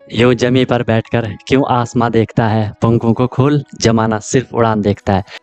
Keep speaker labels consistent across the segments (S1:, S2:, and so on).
S1: यूं जमी पर बैठकर क्यों आसमां देखता है, पंखों को खोल जमाना सिर्फ उड़ान देखता है।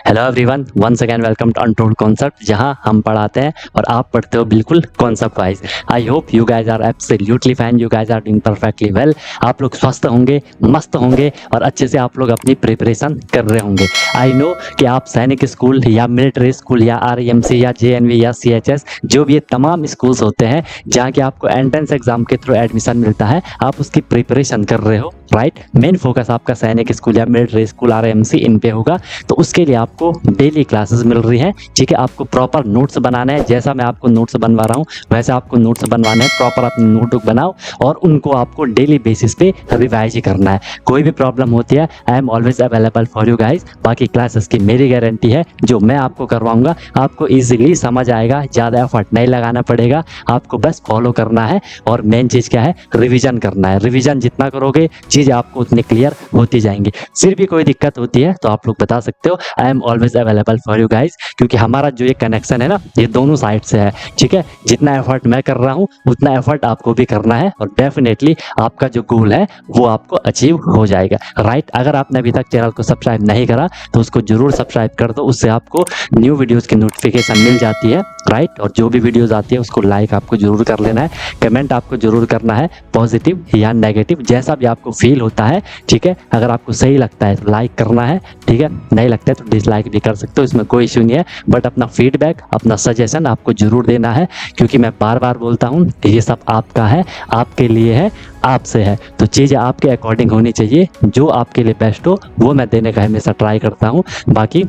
S1: Hello everyone, once again welcome to untold concept, जहां हम पढ़ाते हैं और आप पढ़ते हो बिल्कुल concept wise. I hope you guys are absolutely fine, you guys are doing perfectly well. आप लोग स्वस्थ होंगे, मस्त होंगे और अच्छे से आप लोग अपनी प्रिपरेशन कर रहे होंगे। आई नो कि आप सैनिक स्कूल या मिलिट्री स्कूल या आरईएमसी या जेएनवी या सीएचएस, जो भी ये तमाम स्कूल्स होते हैं जहाँ के आपको एंट्रेंस एग्जाम के थ्रू एडमिशन मिलता है, आप उसकी प्रिपरेशन कर रहे हो, राइट। मेन फोकस आपका सैनिक स्कूल या मिलिट्री स्कूल आरईएमसी इन पे होगा। तो उसके लिए आपको डेली क्लासेस मिल रही हैं, ठीक है। आपको प्रॉपर नोट्स बनाना है, जैसा मैं आपको नोट्स बनवा रहा हूँ वैसे आपको नोट्स बनवाने हैं। प्रॉपर अपनी नोटबुक बनाओ और उनको आपको डेली बेसिस पे रिवाइज ही करना है। कोई भी प्रॉब्लम होती है, I am always available for you guys. बाकी क्लासेस की मेरी गारंटी है, जो मैं आपको करवाऊंगा आपको ईजिली समझ आएगा, ज़्यादा एफर्ट नहीं लगाना पड़ेगा, आपको बस फॉलो करना है। और मेन चीज़ क्या है, रिविजन करना है। रिविजन जितना करोगे चीज़ आपको उतनी क्लियर होती जाएंगी। फिर भी कोई दिक्कत होती है तो आप लोग बता सकते हो, I am always available for you guys. क्योंकि हमारा जो ये कनेक्शन है ना, ये दोनों साइड से है, ठीक है। जितना एफर्ट मैं कर रहा हूँ उतना एफर्ट आपको भी करना है और डेफिनेटली आपका जो गोल है वो आपको अचीव हो जाएगा, राइट। अगर आपने अभी तक चैनल को सब्सक्राइब नहीं करा तो उसको जरूर सब्सक्राइब कर दो, उससे आपको न्यू वीडियोस की नोटिफिकेशन मिल जाती है, राइट। और जो भी वीडियोस आती है उसको लाइक आपको जरूर कर लेना है, कमेंट आपको जरूर करना है, पॉजिटिव या नेगेटिव जैसा भी आपको फील होता है, ठीक है। अगर आपको सही लगता है तो लाइक करना है, ठीक है। नहीं लगता है तो डिसलाइक भी कर सकते हो, इसमें कोई इश्यू नहीं है। बट अपना फीडबैक, अपना सजेशन आपको जरूर देना है, क्योंकि मैं बार बार बोलता हूँ ये सब आपका है, आपके लिए है, आपसे है। तो चीज़ें आपके अकॉर्डिंग होनी चाहिए, जो आपके लिए बेस्ट हो वो मैं देने का हमेशा ट्राई करता हूँ। बाकी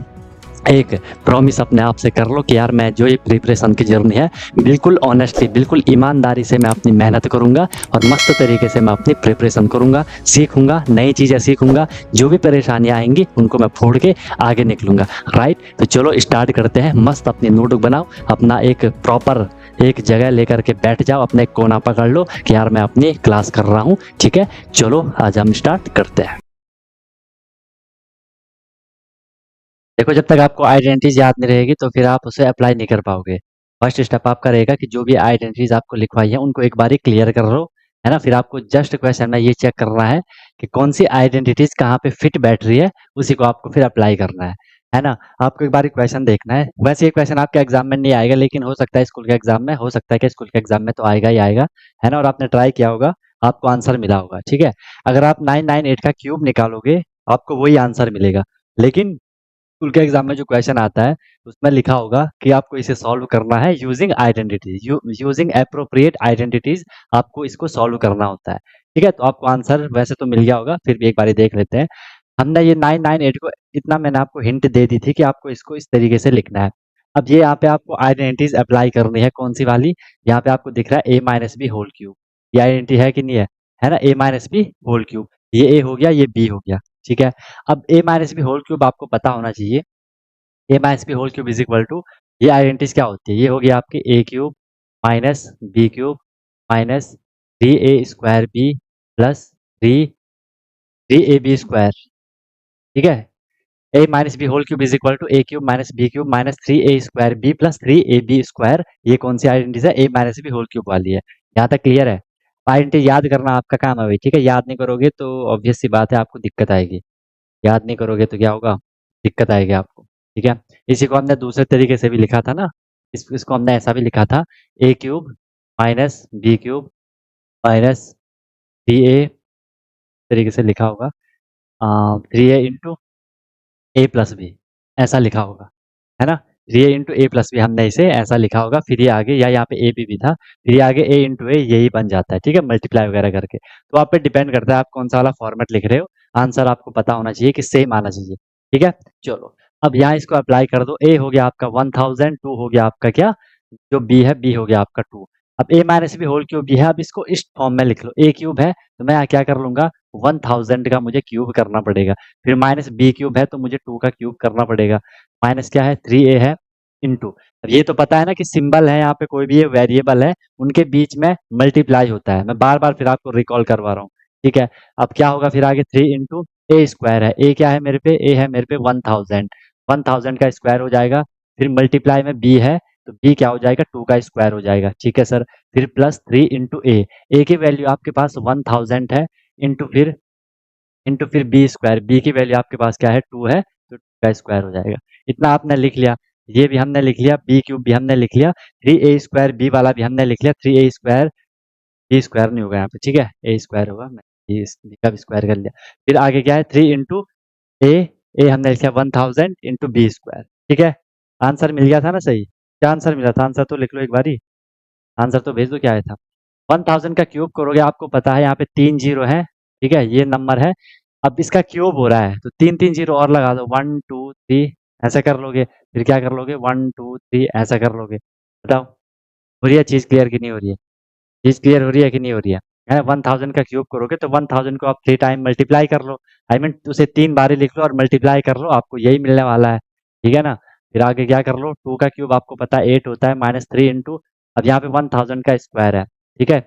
S1: एक प्रॉमिस अपने आप से कर लो कि यार मैं जो ये प्रिपरेशन की जर्नी है बिल्कुल ऑनेस्टली, बिल्कुल ईमानदारी से मैं अपनी मेहनत करूंगा और मस्त तरीके से मैं अपनी प्रिपरेशन करूंगा, सीखूंगा, नई चीज़ें सीखूंगा। जो भी परेशानियां आएंगी उनको मैं फोड़ के आगे निकलूंगा, राइट। तो चलो स्टार्ट करते हैं। मस्त अपनी नोटबुक बनाओ, अपना एक प्रॉपर एक जगह लेकर के बैठ जाओ, अपने एक कोना पकड़ लो कि यार मैं अपनी क्लास कर रहा हूँ, ठीक है। चलो आज हम स्टार्ट करते हैं। देखो, जब तक आपको आइडेंटिटीज याद नहीं रहेगी तो फिर आप उसे अप्लाई नहीं कर पाओगे। फर्स्ट स्टेप आपका रहेगा कि जो भी आइडेंटिटीज आपको लिखवाई है उनको एक बारी क्लियर कर लो, है ना। फिर आपको जस्ट क्वेश्चन में ये चेक करना है कि कौन सी आइडेंटिटीज कहाँ पे फिट बैठ रही है, उसी को आपको फिर अप्लाई करना है ना। आपको एक बारी क्वेश्चन देखना है। वैसे ये क्वेश्चन आपके एग्जाम में नहीं आएगा, लेकिन हो सकता है स्कूल के एग्जाम में, हो सकता है कि स्कूल के एग्जाम में तो आएगा ही आएगा, है ना। और आपने ट्राई किया होगा, आपको आंसर मिला होगा, ठीक है। अगर आप 998 का क्यूब निकालोगे आपको वही आंसर मिलेगा, लेकिन स्कूल के एग्जाम में जो क्वेश्चन आता है उसमें लिखा होगा कि आपको इसे सॉल्व करना है using identities, using appropriate identities, आपको इसको सॉल्व करना होता है, ठीक है। तो आपको आंसर वैसे तो मिल गया होगा, फिर भी एक बार देख लेते हैं। हमने ये 998 को इतना मैंने आपको हिंट दे दी थी कि आपको इसको इस तरीके से लिखना है। अब ये यहाँ पे आपको आइडेंटिटीज अप्लाई करनी है, कौन सी वाली, यहाँ पे आपको दिख रहा है A minus B whole cube. ये आइडेंटिटी है कि नहीं है ना, ए माइनस बी होल क्यूब। ये ए हो गया, ये बी हो गया, ठीक है। अब A minus B whole cube आपको पता होना चाहिए। A minus B whole cube is equal to, ये आइडेंटिटीज क्या होती है, ये हो गया आपकी A cube minus B cube minus 3a² B plus three A B square, ठीक है। A minus B whole cube is equal to A cube minus B cube minus 3a² B plus 3ab²। ये कौन सी identity है, A minus B whole cube वाली है। यहाँ तक क्लियर है। आइडेंटिटी याद करना आपका काम है भाई, ठीक है। याद नहीं करोगे तो ऑब्वियस सी बात है आपको दिक्कत आएगी। याद नहीं करोगे तो क्या होगा, दिक्कत आएगी आपको, ठीक है। इसी को हमने दूसरे तरीके से भी लिखा था ना, इसको हमने ऐसा भी लिखा था, A cube minus B cube minus 3a, तरीके से लिखा होगा 3a into A plus B, ऐसा लिखा होगा, है ना। ये इंटू ए प्लस बी हमने इसे ऐसा लिखा होगा, फिर ये आगे या यहाँ पे ए बी भी था, फिर ये आगे ए इंटू ए यही बन जाता है, ठीक है, मल्टीप्लाई वगैरह करके। तो आप पे डिपेंड करता है आप कौन सा वाला फॉर्मेट लिख रहे हो। आंसर आपको पता होना चाहिए कि सेम आना चाहिए, ठीक है। चलो अब यहाँ इसको अप्लाई कर दो। ए हो गया आपका 1000, टू हो गया आपका क्या, जो बी है बी हो गया आपका 2। अब A minus B whole cube भी है, अब इसको इस फॉर्म में लिख लो। ए क्यूब है तो मैं क्या कर लूंगा, 1000 का मुझे क्यूब करना पड़ेगा, फिर माइनस बी क्यूब है तो मुझे 2 का क्यूब करना पड़ेगा, माइनस क्या है 3a है इंटू। अब ये तो पता है ना कि सिंबल है यहाँ पे, कोई भी ये वेरिएबल है उनके बीच में मल्टीप्लाई होता है। मैं बार बार फिर आपको रिकॉल करवा रहा हूँ, ठीक है। अब क्या होगा फिर आगे 3 इंटू ए स्क्वायर है, ए क्या है मेरे पे, ए है मेरे पे 1000, 1000 का स्क्वायर हो जाएगा, फिर मल्टीप्लाई में बी है, तो b क्या हो जाएगा, 2 का स्क्वायर हो जाएगा, ठीक है सर। फिर प्लस 3 इंटू ए की वैल्यू आपके पास 1000 है, इंटू फिर बी स्क्वायर, बी की वैल्यू आपके पास क्या है, 2 है, तो 2 का स्क्वायर हो जाएगा। इतना आपने लिख लिया, ये भी हमने लिख लिया, बी क्यूब भी हमने लिख लिया, 3a स्क्वायर बी वाला भी हमने लिख लिया, 3a स्क्वायर, बी स्क्वायर नहीं होगा यहाँ पे, ठीक है, ए स्क्वायर होगा, मैं ये बी का भी स्क्वायर कर लिया। फिर आगे क्या है, 3 इंटू ए, ए हमने लिखा 1000 इंटू बी स्क्वायर, ठीक है। आंसर मिल गया था ना सही, क्या आंसर मिला था, आंसर तो लिख लो एक बारी, आंसर तो भेज दो क्या आया था। 1000 का क्यूब करोगे, आपको पता है यहाँ पे 3 जीरो है, ठीक है, ये नंबर है। अब इसका क्यूब हो रहा है तो 3 जीरो और लगा दो, 1 2 3 ऐसा कर लोगे, फिर क्या कर लोगे, 1 2 3 ऐसा कर लोगे। बताओ हो रही है चीज क्लियर कि नहीं हो रही है, चीज क्लियर हो रही है कि नहीं हो रही है 1000 का क्यूब करोगे तो 1000 को आप 3 टाइम मल्टीप्लाई कर लो, आई मीन उसे 3 बार लिख लो और मल्टीप्लाई कर लो, आपको यही मिलने वाला है, ठीक है ना। फिर आगे क्या कर लो, 2 का क्यूब आपको पता है 8 होता है, -3 इंटू, अब यहाँ पे 1000 का स्क्वायर है, ठीक है,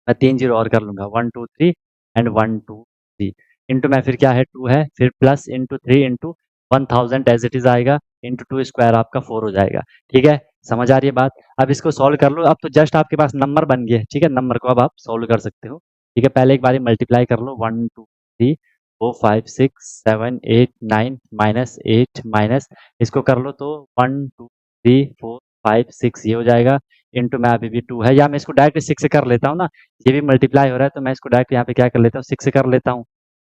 S1: मैं 3 जीरो और कर लूंगा, 1 2 3 एंड 1 2 3 इंटू में फिर क्या है 2 है, फिर plus into 3 into 1000 as it is आएगा, इंटू 2 स्क्वायर आपका 4 हो जाएगा, ठीक है। समझ आ रही है बात। अब इसको सॉल्व कर लो, अब तो जस्ट आपके पास नंबर बन गए, ठीक है, नंबर को अब आप सॉल्व कर सकते हो, ठीक है। पहले एक बार मल्टीप्लाई कर लो, 1 2 3 4 5 6 7 8 9 -8 माइनस इसको कर लो तो 1 2 3 4 5 6 ये हो जाएगा, इंटू में अभी भी 2 है, या मैं इसको डायरेक्ट 6 से कर लेता हूँ ना, ये भी मल्टीप्लाई हो रहा है तो मैं इसको डायरेक्ट यहाँ पे क्या कर लेता हूँ, 6 से कर लेता हूँ,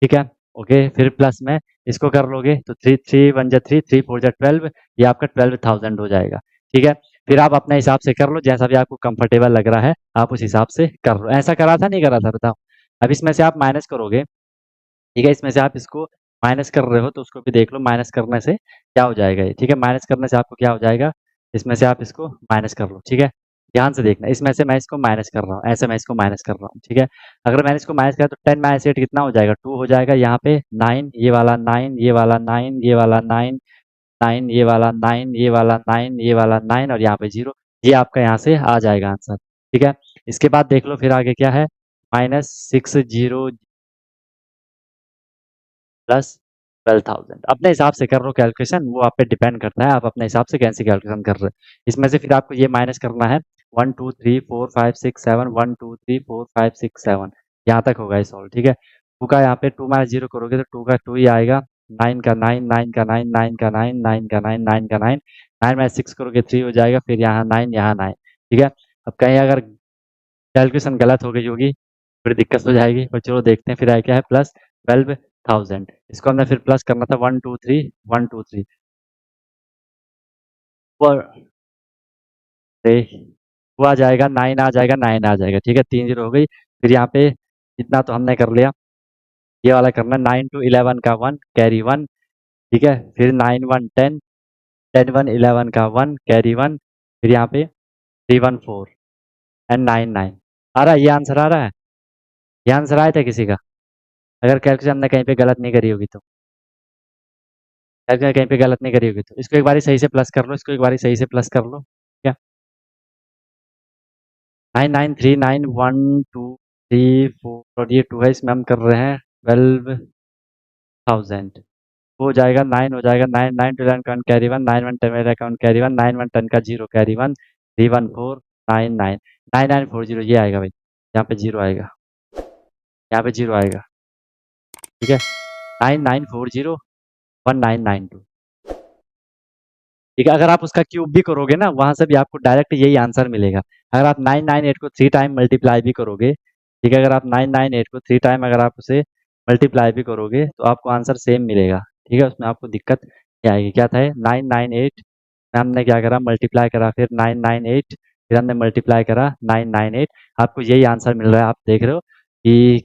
S1: ठीक है। ओके, फिर प्लस में इसको कर लोगे तो 3 3 1 जा 3 3 4 जा 12, ये आपका 12,000 हो जाएगा, ठीक है। फिर आप अपने हिसाब से कर लो, जैसा भी आपको कंफर्टेबल लग रहा है आप उस हिसाब से कर लो। ऐसा करा था नहीं करा था बताओ। अब इसमें से आप माइनस करोगे, ठीक है, इसमें से आप इसको माइनस कर रहे हो तो उसको भी देख लो, माइनस करने से क्या हो जाएगा ये, ठीक है, माइनस करने से आपको क्या हो जाएगा, इसमें से आप इसको माइनस कर लो, ठीक है। ध्यान से देखना, इसमें से मैं इसको माइनस कर रहा हूँ, ऐसे मैं इसको माइनस कर रहा हूँ, ठीक है। अगर मैंने इसको माइनस किया तो 10 - 8 कितना हो जाएगा, 2 हो जाएगा, यहाँ पे 9, ये वाला 9, ये वाला 9, ये वाला 9, 9 ये वाला 9, ये वाला 9, ये वाला 9 और यहाँ पे 0, ये आपका यहाँ से आ जाएगा आंसर, ठीक है। इसके बाद देख लो फिर आगे क्या है, -60 प्लस 12,000, अपने हिसाब से कर लो कैलकुलेशन, वो आप पे डिपेंड करता है, आप अपने हिसाब से कैसे कैलकुलेशन कर रहे हो। इसमें से फिर आपको ये माइनस करना है, 1 2 3 4 5 6 7, 1 2 3 4 5 6 7, यहाँ तक होगा ये सॉल्व, ठीक है। 2 का यहाँ पे 2 -0 करोगे तो 2 का 2 ही आएगा, 9 का 9, 9 का 9, 9 का 9, 9 का 9, 9 का 9, 9 - 6 करोगे 3 हो जाएगा, फिर यहाँ 9, यहाँ 9, ठीक है। अब कहीं अगर कैलकुलेशन गलत हो गई होगी फिर दिक्कत हो जाएगी, पर चलो देखते हैं। फिर आया क्या है, प्लस 12,000, इसको हमने फिर प्लस करना था, 1 2 3 1 2 3 पर वो आ जाएगा 9, आ जाएगा 9 आ जाएगा, ठीक है, 3 जीरो हो गई। फिर यहाँ पे इतना तो हमने कर लिया, ये वाला करना 9 to 11 का 1 कैरी 1, ठीक है। फिर 9 1 10, 10 1 11 का 1 कैरी 1, फिर यहाँ पे 3 1 4 एंड 9 9 आ रहा है, ये आंसर आ रहा है, ये आंसर आया था किसी का, अगर कैलकुलेशन हमने कहीं पे गलत नहीं करी होगी तो, अगर कहीं पे गलत नहीं करी होगी तो इसको एक बारी सही से प्लस कर लो, इसको एक बारी सही से प्लस कर लो, क्या 9939 1 2 3 4 और ये 2 है, इसमें हम कर रहे हैं 12,000, हो जाएगा 9 हो जाएगा, 9 9 to 11 काउंट कैरी 1, 9 1 10 मेरा काउंट कैरी 1, 9 1 10 का 0 कैरी 1, 3 1 4 9 9 9 9 4 0, ये आएगा भाई, यहाँ पे 0 आएगा, यहाँ पे 0 आएगा, ठीक है, 9940 1992, ठीक है। अगर आप उसका क्यूब भी करोगे ना, वहां से भी आपको डायरेक्ट यही आंसर मिलेगा। अगर आप 998 को 3 टाइम मल्टीप्लाई भी करोगे, ठीक है, अगर आप 998 को 3 टाइम अगर आप उसे मल्टीप्लाई भी करोगे तो आपको आंसर सेम मिलेगा, ठीक है, उसमें आपको दिक्कत नहीं आएगी। क्या था 998 में हमने क्या करा, मल्टीप्लाई करा, फिर 998 फिर हमने मल्टीप्लाई करा 998, आपको यही आंसर मिल रहा है, आप देख रहे हो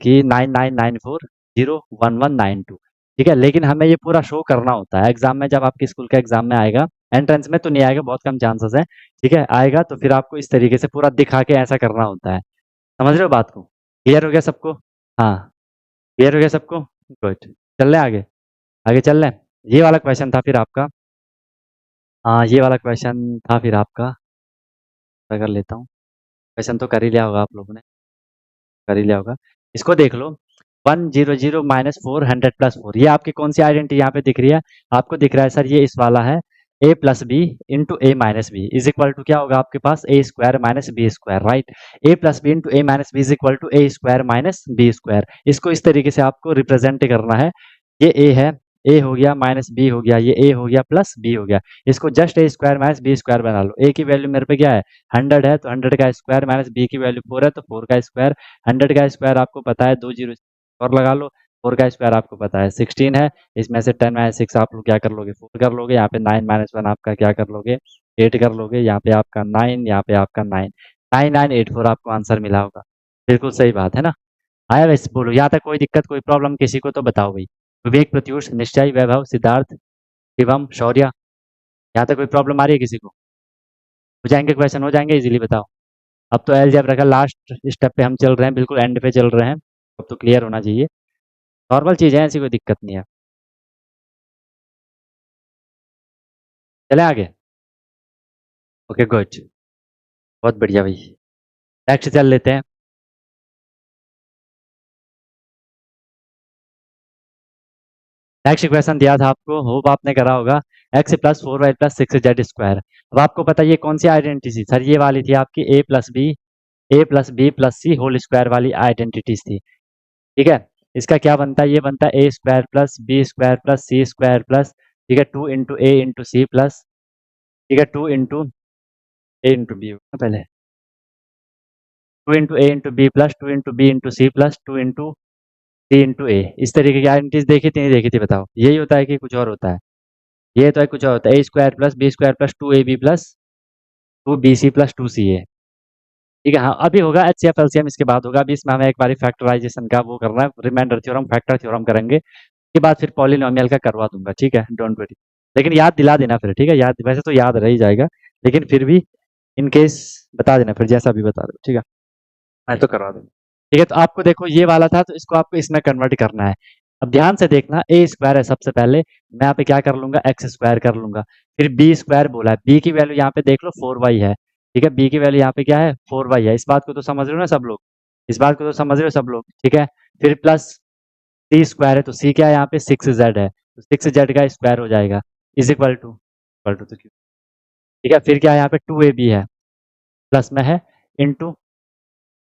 S1: कि 9994 0 1192, ठीक है। लेकिन हमें ये पूरा शो करना होता है एग्जाम में, जब आपके स्कूल के एग्जाम में आएगा, एंट्रेंस में तो नहीं आएगा, बहुत कम चांसेस है, ठीक है, आएगा तो फिर आपको इस तरीके से पूरा दिखा के ऐसा करना होता है। समझ रहे हो बात को, क्लियर हो गया सबको, हाँ क्लियर हो गया सबको, गुड, चल रहे आगे, आगे चल रहे हैं। ये वाला क्वेश्चन था फिर आपका, हाँ ये वाला क्वेश्चन था फिर आपका, कर लेता हूँ, क्वेश्चन तो कर ही लिया होगा आप लोगों ने, कर ही लिया होगा, इसको देख लो, 100 -400 +4, ये आपकी कौन सी आइडेंटिटी यहाँ पे दिख रही है, आपको दिख रहा है सर ये इस वाला है, A plus B into A minus B is equal to क्या होगा आपके पास A square minus B square, right. A plus B into A minus B is equal to A square minus B square. इसको इस तरीके से आपको represent करना है। ये ए है, ए हो गया माइनस बी हो गया, ये ए हो गया प्लस बी हो गया। इसको just a square minus B square बना लो। ए की वैल्यू मेरे पे क्या है 100 है, तो 100 का स्क्वायर माइनस बी की वैल्यू 4 है, तो 4 का स्क्वायर। 100 का स्क्वायर आपको पता है 2 जीरो और लगा लो। 4 का स्क्वायर आपको पता है 16 है। इसमें से 10 माइनस 6 आप लोग क्या कर लोगे 4 कर लोगे। यहाँ पे 9 माइनस 1 आपका क्या कर लोगे 8 कर लोगे। यहाँ पे आपका 9, यहाँ पे आपका 9, 9984 आपको आंसर मिला होगा। बिल्कुल सही बात है ना। आया वैसे बोलो, यहाँ तक कोई दिक्कत कोई प्रॉब्लम किसी को तो बताओ भाई। विवेक, प्रत्यूष, निश्चय, वैभव, सिद्धार्थ, शिवम, शौर्य, यहाँ तक कोई प्रॉब्लम आ रही है किसी को? हो जाएंगे क्वेश्चन, हो जाएंगे इजीली, बताओ। अब तो अलजेब्रा का लास्ट स्टेप पे हम चल रहे हैं, बिल्कुल एंड पे चल रहे हैं। अब तो क्लियर होना चाहिए। नॉर्मल चीज़ है, ऐसी कोई दिक्कत नहीं है। चले आगे। ओके गुड, बहुत बढ़िया भाई। नेक्स्ट चल लेते हैं। नेक्स्ट क्वेश्चन दिया था आपको, होप आपने करा होगा। X plus 4 y plus 6 z square. अब आपको पता है ये कौन सी आइडेंटिटी थी सर? ये वाली थी आपकी ए plus B plus C whole square वाली आइडेंटिटीज थी। ठीक है। इसका क्या बनता है? ये बनता है A square plus B square plus C square plus, ठीक है, 2 into A into C plus, ठीक है, 2 इंटू ए इंटू बी पहले, 2 into A into B plus 2 into B into C plus 2 into C into A. इस तरीके की identities देखी थी नहीं देखी थी बताओ? यही होता है कि कुछ और होता है? ये तो है कुछ और होता है। A square plus B square plus 2 AB plus 2 BC plus 2 CA। ठीक है, हाँ अभी होगा HCF LCM, इसके बाद होगा। अभी इसमें हमें एक बार फैक्टराइजेशन का वो करना है, रिमाइंडर थ्योरम फैक्टर थ्योरम करेंगे। उसके बाद फिर पॉलिनोमियल का करवा दूंगा, ठीक है, डोंट वरी। लेकिन याद दिला देना फिर, ठीक है, याद वैसे तो याद रह ही जाएगा, लेकिन फिर भी इन केस बता देना फिर, जैसा भी बता दो, ठीक है, मैं तो करवा दूंगा। ठीक है, तो आपको देखो ये वाला था, तो इसको आपको इसमें कन्वर्ट करना है। अब ध्यान से देखना, ए स्क्वायर है सबसे पहले, मैं यहाँ पे क्या कर लूंगा एक्स स्क्वायर कर लूंगा। फिर बी स्क्वायर बोला है, बी की वैल्यू यहाँ पे देख लो 4y है। ठीक है, बी की वैल्यू यहाँ पे क्या है 4y है। इस बात को तो समझ रहे हो ना सब लोग? इस बात को तो समझ रहे हो सब लोग? ठीक है। फिर प्लस सी स्क्वायर है, तो सी क्या है यहाँ पे 6z है, तो 6z का स्क्वायर हो जाएगा इज इक्वल टू तो क्यों। ठीक है, फिर क्या है यहाँ पे 2ab है, प्लस में है इंटू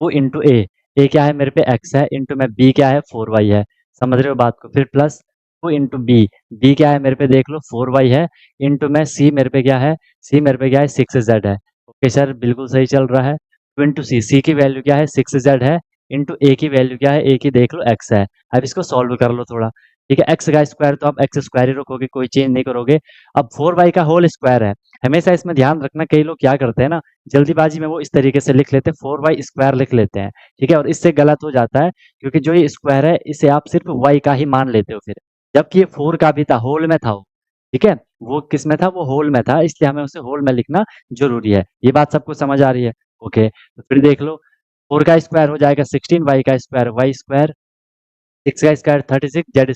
S1: 2 इंटू ए क्या है मेरे पे x है, इंटू में बी क्या है 4y है। समझ रहे हो बात को? फिर प्लस 2 इंटू बी क्या है मेरे पे देख लो 4y है, इंटू में सी मेरे पे क्या है, सी मेरे पे क्या है 6z है। ओके सर, बिल्कुल सही चल रहा है। 2 इंटू सी की वैल्यू क्या है 6z है, इंटू ए की वैल्यू क्या है, ए की देख लो x है। अब इसको सॉल्व कर लो थोड़ा। ठीक है, एक्स का स्क्वायर तो आप एक्स स्क्वायर ही रखोगे, कोई चेंज नहीं करोगे। अब 4y का होल स्क्वायर है। हमेशा इसमें ध्यान रखना, कई लोग क्या करते हैं ना, जल्दीबाजी में वो इस तरीके से लिख लेते हैं 4y स्क्वायर लिख लेते हैं। ठीक है, और इससे गलत हो जाता है, क्योंकि जो ये स्क्वायर है इसे आप सिर्फ y का ही मान लेते हो फिर, जबकि ये 4 का भी था, होल में था वो। ठीक है, वो किस में था, वो होल में था, इसलिए हमें उसे होल में लिखना जरूरी है। ये बात सबको समझ आ रही है? ओके, तो फिर देख लो 4 का स्क्वायर हो जाएगा 16, y का स्क्वायर वाई स्क्वायर, 6 का स्क्वायर 36, जेड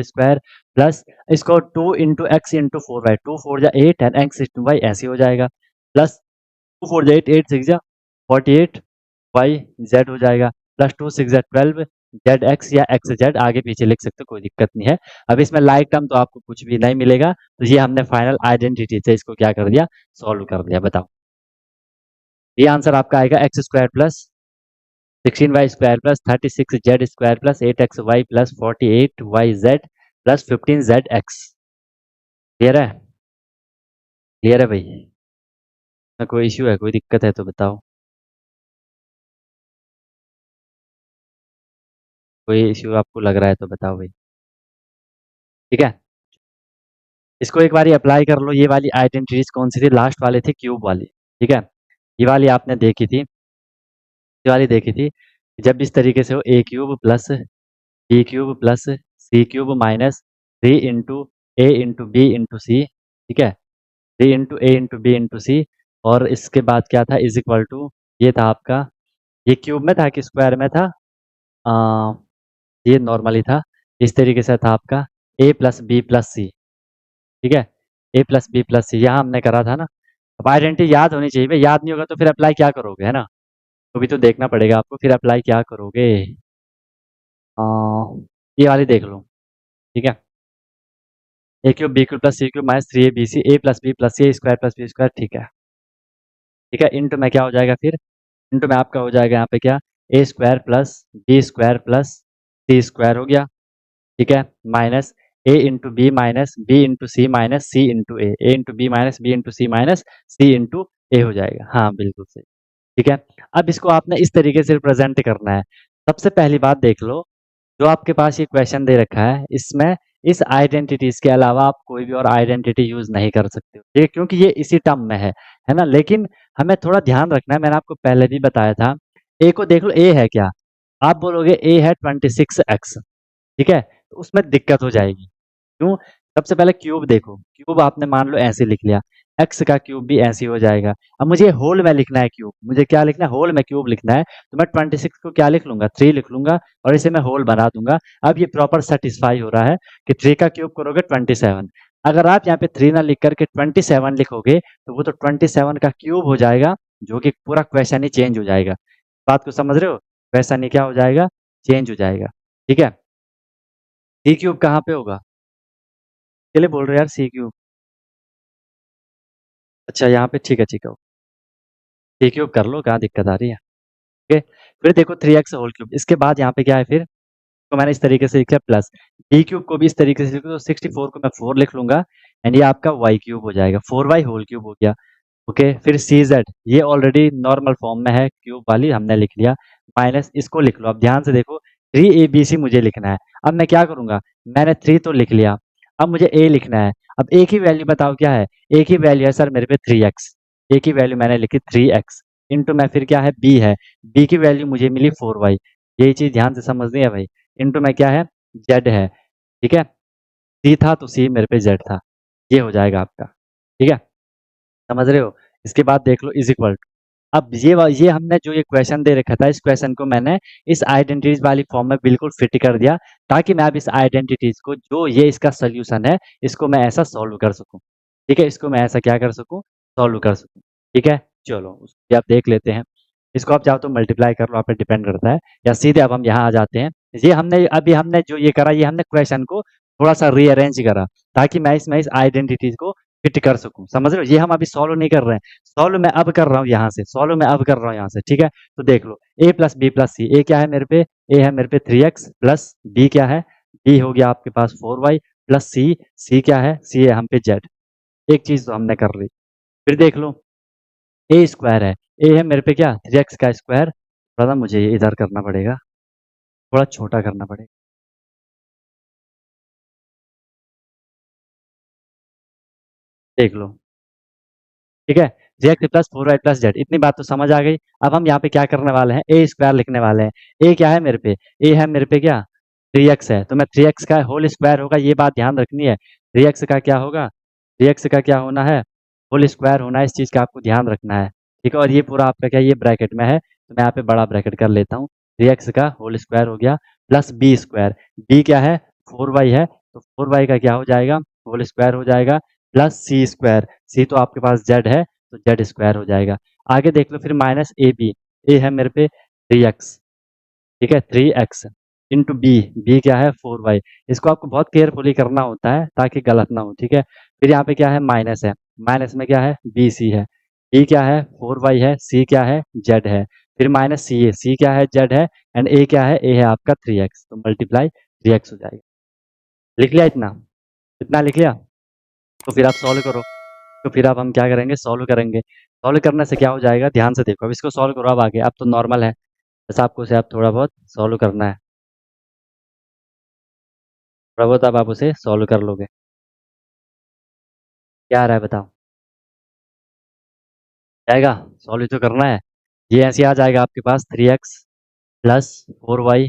S1: स्क्वायर प्लस इसको 2 इंटू एक्स इंटू 4y, 2 4 जा 8 एंड एक्स इंटू वाई ऐसे हो जाएगा, प्लस 2 4 जा 8, 8 6 जा 48 वाई जेड हो जाएगा, प्लस 2 6 जा 12 जेड एक्स या एक्स जेड आगे पीछे लिख सकते हो, कोई दिक्कत नहीं है। अब इसमें लाइक टर्म तो आपको कुछ भी नहीं मिलेगा, तो ये हमने फाइनल आइडेंटिटी से इसको क्या कर दिया, सॉल्व कर दिया। बताओ, ये आंसर आपका आएगा x² + 16y² + 36z² + 8xy + 48yz + 15zx। Clear है? क्लियर है भाई? कोई इश्यू है, कोई दिक्कत है तो बताओ। कोई इश्यू आपको लग रहा है तो बताओ भाई। ठीक है, इसको एक बार अप्लाई कर लो। ये वाली आइडेंटिटीज कौन सी थी? लास्ट वाले थे क्यूब वाली। ठीक है, ये वाली आपने देखी थी, ये वाली देखी थी। जब इस तरीके से हो a³ + b³ + c³ minus 3 × a × b × c, ठीक है, 3 × a × b × c, और इसके बाद क्या था इज इक्वल टू, ये था आपका, ये क्यूब में था कि स्क्वायर में था? आ, ये नॉर्मली था, इस तरीके से था आपका a + b + c। ठीक है, a + b + c यहाँ हमने करा था ना। अब आइडेंटिटी याद होनी चाहिए भाई, याद नहीं होगा तो फिर अप्लाई क्या करोगे, है ना? तो भी तो देखना पड़ेगा आपको, फिर अप्लाई क्या करोगे। आ, ये वाली देख लो। ठीक है, A cube B cube plus C cube minus 3abc A plus B square plus B square, ठीक है। इंटू में क्या हो जाएगा फिर, इंटू में आपका हो जाएगा यहाँ पे क्या, A square plus C square हो गया, ठीक है, minus A into B minus B into C into A into B minus B into C into A हो जाएगा। हाँ बिल्कुल सही, ठीक है। अब इसको आपने इस तरीके से रिप्रेजेंट करना है। सबसे पहली बात देख लो, जो आपके पास ये क्वेश्चन दे रखा है इसमें इस आइडेंटिटीज के अलावा आप कोई भी और आइडेंटिटी यूज नहीं कर सकते हो, ठीक है, क्योंकि ये इसी टर्म में है ना। लेकिन हमें थोड़ा ध्यान रखना है, मैंने आपको पहले भी बताया था। ए को देख लो, ए है क्या, आप बोलोगे ए है 26x, ठीक है, तो उसमें दिक्कत हो जाएगी। क्यों? सबसे पहले क्यूब देखो, क्यूब आपने मान लो ऐसे लिख लिया, एक्स का क्यूब भी ऐसे ही हो जाएगा। अब मुझे होल में लिखना है क्यूब, मुझे क्या लिखना है, होल में क्यूब लिखना है, तो मैं 26 को क्या लिख लूंगा, 3 लिख लूंगा और इसे मैं होल बना दूंगा। अब ये प्रॉपर सेटिस्फाई हो रहा है कि 3 का क्यूब करोगे 27। अगर आप यहाँ पे 3 ना लिख करके 27 लिखोगे तो वो तो 27 का क्यूब हो जाएगा, जो कि पूरा क्वेश्चन ही चेंज हो जाएगा। बात को समझ रहे हो, क्वेश्चन ही क्या हो जाएगा, चेंज हो जाएगा, ठीक है। सी क्यूब कहाँ पे होगा, के लिए बोल रहे हो यार, सी क्यूब, अच्छा यहाँ पे, ठीक है, सी क्यूब कर लो, कहाँ दिक्कत आ रही है, ठीक है। फिर देखो 3x होल क्यूब, इसके बाद यहाँ पे क्या है फिर, तो मैंने इस तरीके से लिखा प्लस बी क्यूब को भी इस तरीके से लिखो, तो 64 को मैं 4 लिख लूंगा एंड ये आपका वाई क्यूब हो जाएगा, 4y होल क्यूब हो गया, ओके। फिर सी जेड, ये ऑलरेडी नॉर्मल फॉर्म में है, क्यूब वाली हमने लिख लिया, माइनस इसको लिख लो। अब ध्यान से देखो, 3abc मुझे लिखना है। अब मैं क्या करूंगा, मैंने 3 तो लिख लिया, अब मुझे ए लिखना है। अब ए की वैल्यू बताओ क्या है, ए की वैल्यू है सर मेरे पे 3x, ए की वैल्यू मैंने लिखी 3x, इंटू में फिर क्या है, बी है, बी की वैल्यू मुझे मिली 4y, यही चीज ध्यान से समझनी है भाई। इंटू में क्या है, जेड है, ठीक है, सी था तो सी मेरे पे जेड था, ये हो जाएगा आपका, ठीक है, समझ रहे हो। इसके बाद देख लो इज इक्वल, अब ये हमने जो ये क्वेश्चन दे रखा था, इस क्वेश्चन को मैंने इस आइडेंटिटीज वाली फॉर्म में बिल्कुल फिट कर दिया, ताकि मैं अब इस आइडेंटिटीज को, जो ये इसका सोल्यूशन है, इसको मैं ऐसा सॉल्व कर सकूं, ठीक है, इसको मैं ऐसा क्या कर सकूं, सॉल्व कर सकूं, ठीक है। चलो उसको आप देख लेते हैं, इसको आप चाहो तो मल्टीप्लाई कर लो, आप पे डिपेंड करता है, या सीधे अब हम यहाँ आ जाते हैं। ये हमने अभी हमने जो ये करा, ये हमने क्वेश्चन को थोड़ा सा रीअरेंज करा, ताकि मैं इसमें इस आइडेंटिटीज को फिट कर सकूं, समझ रहे हो। ये हम अभी सॉल्व नहीं कर रहे हैं, सॉल्व मैं अब कर रहा हूँ यहाँ से, सॉल्व मैं अब कर रहा हूँ यहाँ से, ठीक है। तो देख लो, ए प्लस बी प्लस सी, ए क्या है मेरे पे, ए है मेरे पे 3x प्लस बी क्या है, बी हो गया आपके पास 4y प्लस सी, सी क्या है, सी है हम पे जेड, एक चीज तो हमने कर ली। फिर देख लो, ए स्क्वायर है, ए है मेरे पे क्या, 3x का स्क्वायर, थोड़ा मुझे इधर करना पड़ेगा, थोड़ा छोटा करना पड़ेगा, देख लो, ठीक है। Z plus 4y plus Z, इतनी बात तो समझ आ गई। अब हम यहाँ पे क्या करने वाले हैं, ए स्क्वायर लिखने वाले हैं। ए क्या है मेरे पे, ए है मेरे पे क्या, 3x है, तो मैं 3x का होल स्क्वायर होगा, ये बात ध्यान रखनी है। 3x का क्या होगा, 3x का क्या होना है, होल स्क्वायर होना है, इस चीज़ का आपको ध्यान रखना है, ठीक है। और ये पूरा आपका क्या, ये ब्रैकेट में है, तो मैं यहाँ पे बड़ा ब्रैकेट कर लेता हूँ। 3x का होल स्क्वायर हो गया प्लस बी स्क्वायर, बी क्या है, 4y है, तो 4y का क्या हो जाएगा, होल स्क्वायर हो जाएगा प्लस सी स्क्वायर, सी तो आपके पास जेड है, तो जेड स्क्वायर हो जाएगा। आगे देख लो फिर माइनस ए बी, ए है मेरे पे 3x, ठीक है, 3x इंटू बी, बी क्या है 4y, इसको आपको बहुत केयरफुली करना होता है ताकि गलत ना हो, ठीक है। फिर यहाँ पे क्या है, माइनस में क्या है, बी सी है, बी क्या है 4y है, सी क्या है, जेड है, फिर माइनस सी है, सी क्या है, जेड है, एंड ए क्या है, ए है आपका 3x, तो मल्टीप्लाई 3x हो जाएगा। लिख लिया इतना, इतना लिख लिया, तो फिर आप सॉल्व करो। तो फिर अब हम क्या करेंगे, सॉल्व करेंगे, सॉल्व करने से क्या हो जाएगा, ध्यान से देखो, अब इसको सॉल्व करो, अब आगे अब तो नॉर्मल है, बस आपको उसे अब थोड़ा बहुत सॉल्व करना है, थोड़ा बहुत अब आप उसे सॉल्व कर लोगे। क्या आ रहा है बताओ, जाएगा, सॉल्व तो करना है। ये ऐसे आ जाएगा आपके पास 3x plus 4y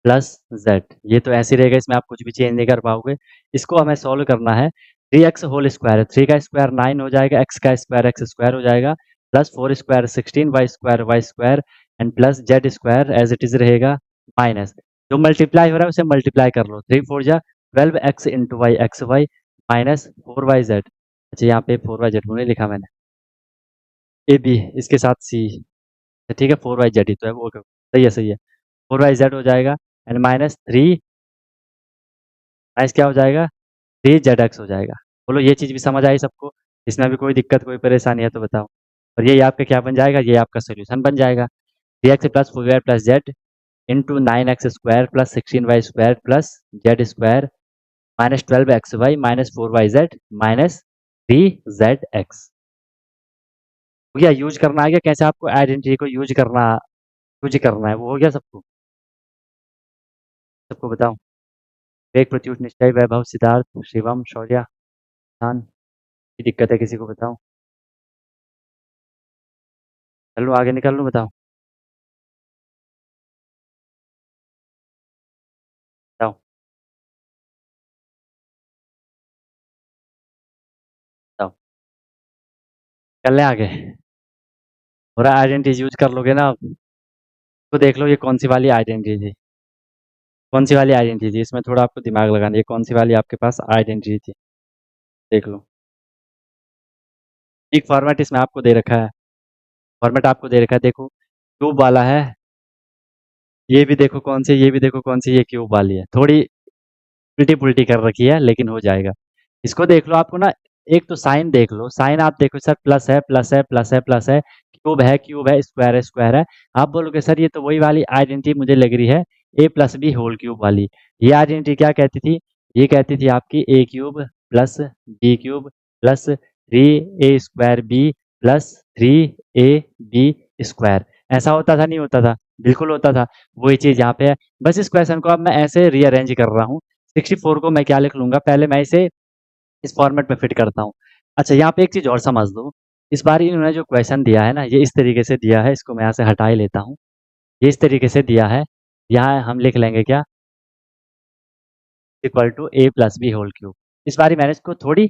S1: plus Z, ये तो ऐसे ही रहेगा, इसमें आप कुछ भी चेंज नहीं कर पाओगे। इसको हमें सॉल्व करना है, 3x होल स्क्वायर है, 3 का स्क्वायर 9 हो जाएगा, x स्क्वायर हो जाएगा, plus 4 square 16, y square and plus z square as it is रहेगा, माइनस जो मल्टीप्लाई हो रहा है उसे मल्टीप्लाई कर लो, 3 4 जा 12x into Y x Y minus 4y Z, अच्छा यहाँ पे 4y जेड नहीं लिखा मैंने, ए बी इसके साथ सी, ठीक है, 4y जेड ही तो है वो, सही है सही है, 4y जेड हो जाएगा एंड माइनस 3, माइनस क्या हो जाएगा, 3zx हो जाएगा। बोलो ये चीज़ भी समझ आई सबको? इसमें भी कोई दिक्कत, कोई परेशानी है तो बताओ? और ये आपका क्या बन जाएगा? ये आपका सॉल्यूशन बन जाएगा। 3x plus 4y plus z into 9x square plus 16y square plus z square minus 12xy minus 4yz minus 3zx। हो गया? यूज करना आ गया कैसे आपको आइडेंटिटी को यूज करना है, वो हो गया सबको? सबको बताओ। वेग, प्रत्युष, निश्चय, वैभव, सिद्धार्थ, शिवम, शौर्य, ध्यान। की दिक्कत है किसी को बताओ? चल लो आगे निकल लो, बताओ बताओ बताओ। चल ले आगे। पूरा आइडेंटिटी यूज कर लोगे ना आप? तो देख लो ये कौन सी वाली आइडेंटिटी थी, कौन सी वाली आइडेंटिटी थी, इसमें थोड़ा आपको दिमाग लगाना है, कौन सी वाली आपके पास आइडेंटिटी थी, देख लो। एक फॉर्मेट इसमें आपको दे रखा है, फॉर्मेट आपको दे रखा है, देखो क्यूब वाला है, ये भी देखो कौन सी, ये भी देखो कौन सी, ये क्यूब वाली है, थोड़ी उल्टी पुल्टी कर रखी है लेकिन हो जाएगा। इसको देख लो, आपको ना एक तो साइन देख लो, साइन आप देखो सर, प्लस है प्लस है प्लस है प्लस है, क्यूब है स्क्वायर है स्क्वायर है। आप बोलोगे सर ये तो वही वाली आइडेंटिटी मुझे लग रही है, A plus B whole cube वाली। ये आइडेंटिटी क्या कहती थी? ये कहती थी आपकी A cube plus B cube plus 3a² B plus 3ab square. ऐसा होता था नहीं होता था? बिल्कुल होता था। वही चीज़ यहाँ पे है। बस इस क्वेश्चन को अब मैं ऐसे रीअरेंज कर रहा हूँ। 64 को मैं क्या लिख लूंगा, पहले मैं इसे इस फॉर्मेट में फिट करता हूँ। अच्छा, यहाँ पे एक चीज़ और समझ लो, इस बार इन्होंने जो क्वेश्चन दिया है ना, ये इस तरीके से दिया है, इसको मैं यहाँ से हटा ही लेता हूँ। ये इस तरीके से दिया है, यहाँ हम लिख लेंगे क्या, equal to a plus B whole cube. इस बार मैंने इसको थोड़ी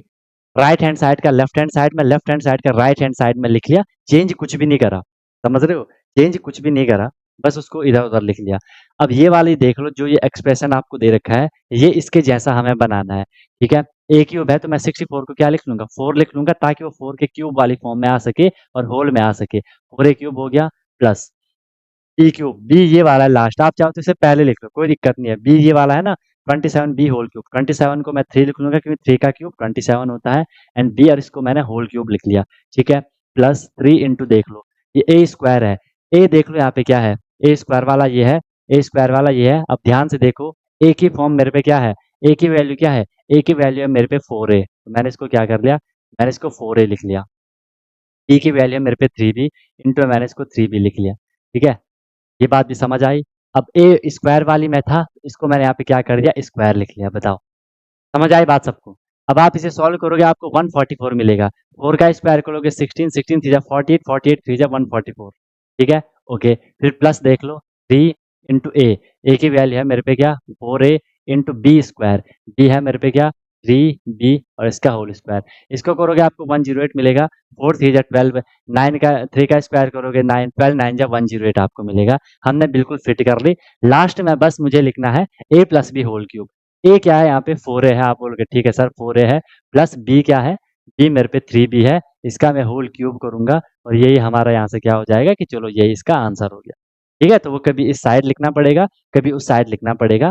S1: राइट हैंड साइड का लेफ्ट हैंड साइड में, लेफ्ट हैंड साइड का राइट हैंड साइड में लिख लिया, चेंज कुछ भी नहीं करा। समझ रहे हो? चेंज कुछ भी नहीं करा, बस उसको इधर उधर लिख लिया। अब ये वाली देख लो, जो ये एक्सप्रेशन आपको दे रखा है, ये इसके जैसा हमें बनाना है। ठीक है, ए क्यूब है तो मैं 64 को क्या लिख लूंगा, 4 लिख लूंगा, ताकि वो 4 के क्यूब वाली फॉर्म में आ सके और होल में आ सके। 4 ए क्यूब हो गया प्लस बी क्यूब, बी ये वाला है लास्ट, आप चाहो तो इसे पहले लिख लो, कोई दिक्कत नहीं है। बी ये वाला है ना, 27 बी होल क्यूब, 27 को मैं 3 लिख लूंगा क्योंकि 3 का क्यूब 27 होता है, एंड बी और इसको मैंने होल क्यूब लिख लिया। ठीक है, प्लस 3 इंटू देख लो, ये ए स्क्वायर है, ए देख लो यहाँ पे क्या है, ए स्क्वायर वाला ये है, ए स्क्वायर वाला ये है। अब ध्यान से देखो, ए की फॉर्म मेरे पे क्या है, ए की वैल्यू क्या है, ए की वैल्यू है मेरे पे 4a, तो मैंने इसको क्या कर लिया, मैंने इसको 4a लिख लिया। बी की वैल्यू है मेरे पे 3b, इंटू मैंने इसको 3b लिख लिया। ठीक है, ये बात भी समझ आई। अब ए स्क्वायर वाली में था, इसको मैंने यहाँ पे क्या कर दिया, स्क्वायर लिख लिया। बताओ, समझ आई बात सबको? अब आप इसे सॉल्व करोगे, आपको 144 मिलेगा। 4 का स्क्वायर करोगे 16, 16 3 जा 48, 48 3 जा 144। ठीक है, ओके। फिर प्लस देख लो, 3 इंटू ए की वैल्यू है मेरे पे क्या, 4a into B square, B है मेरे पे क्या, 3b और इसका होल स्क्वायर। इसको करोगे आपको 108 मिलेगा। 4 3 जा 12, 9 का 3 का स्क्वायर करोगे 9, 12 9 जा 108 आपको मिलेगा। हमने बिल्कुल फिट कर ली। लास्ट में बस मुझे लिखना है a plus B whole cube. A क्या है यहाँ पे, 4a है, आप बोलोगे ठीक है सर 4a है, प्लस बी क्या है, बी मेरे पे 3b है, इसका मैं होल क्यूब करूंगा और यही हमारा यहाँ से क्या हो जाएगा कि चलो यही इसका आंसर हो गया। ठीक है, तो वो कभी इस साइड लिखना पड़ेगा, कभी उस साइड लिखना पड़ेगा,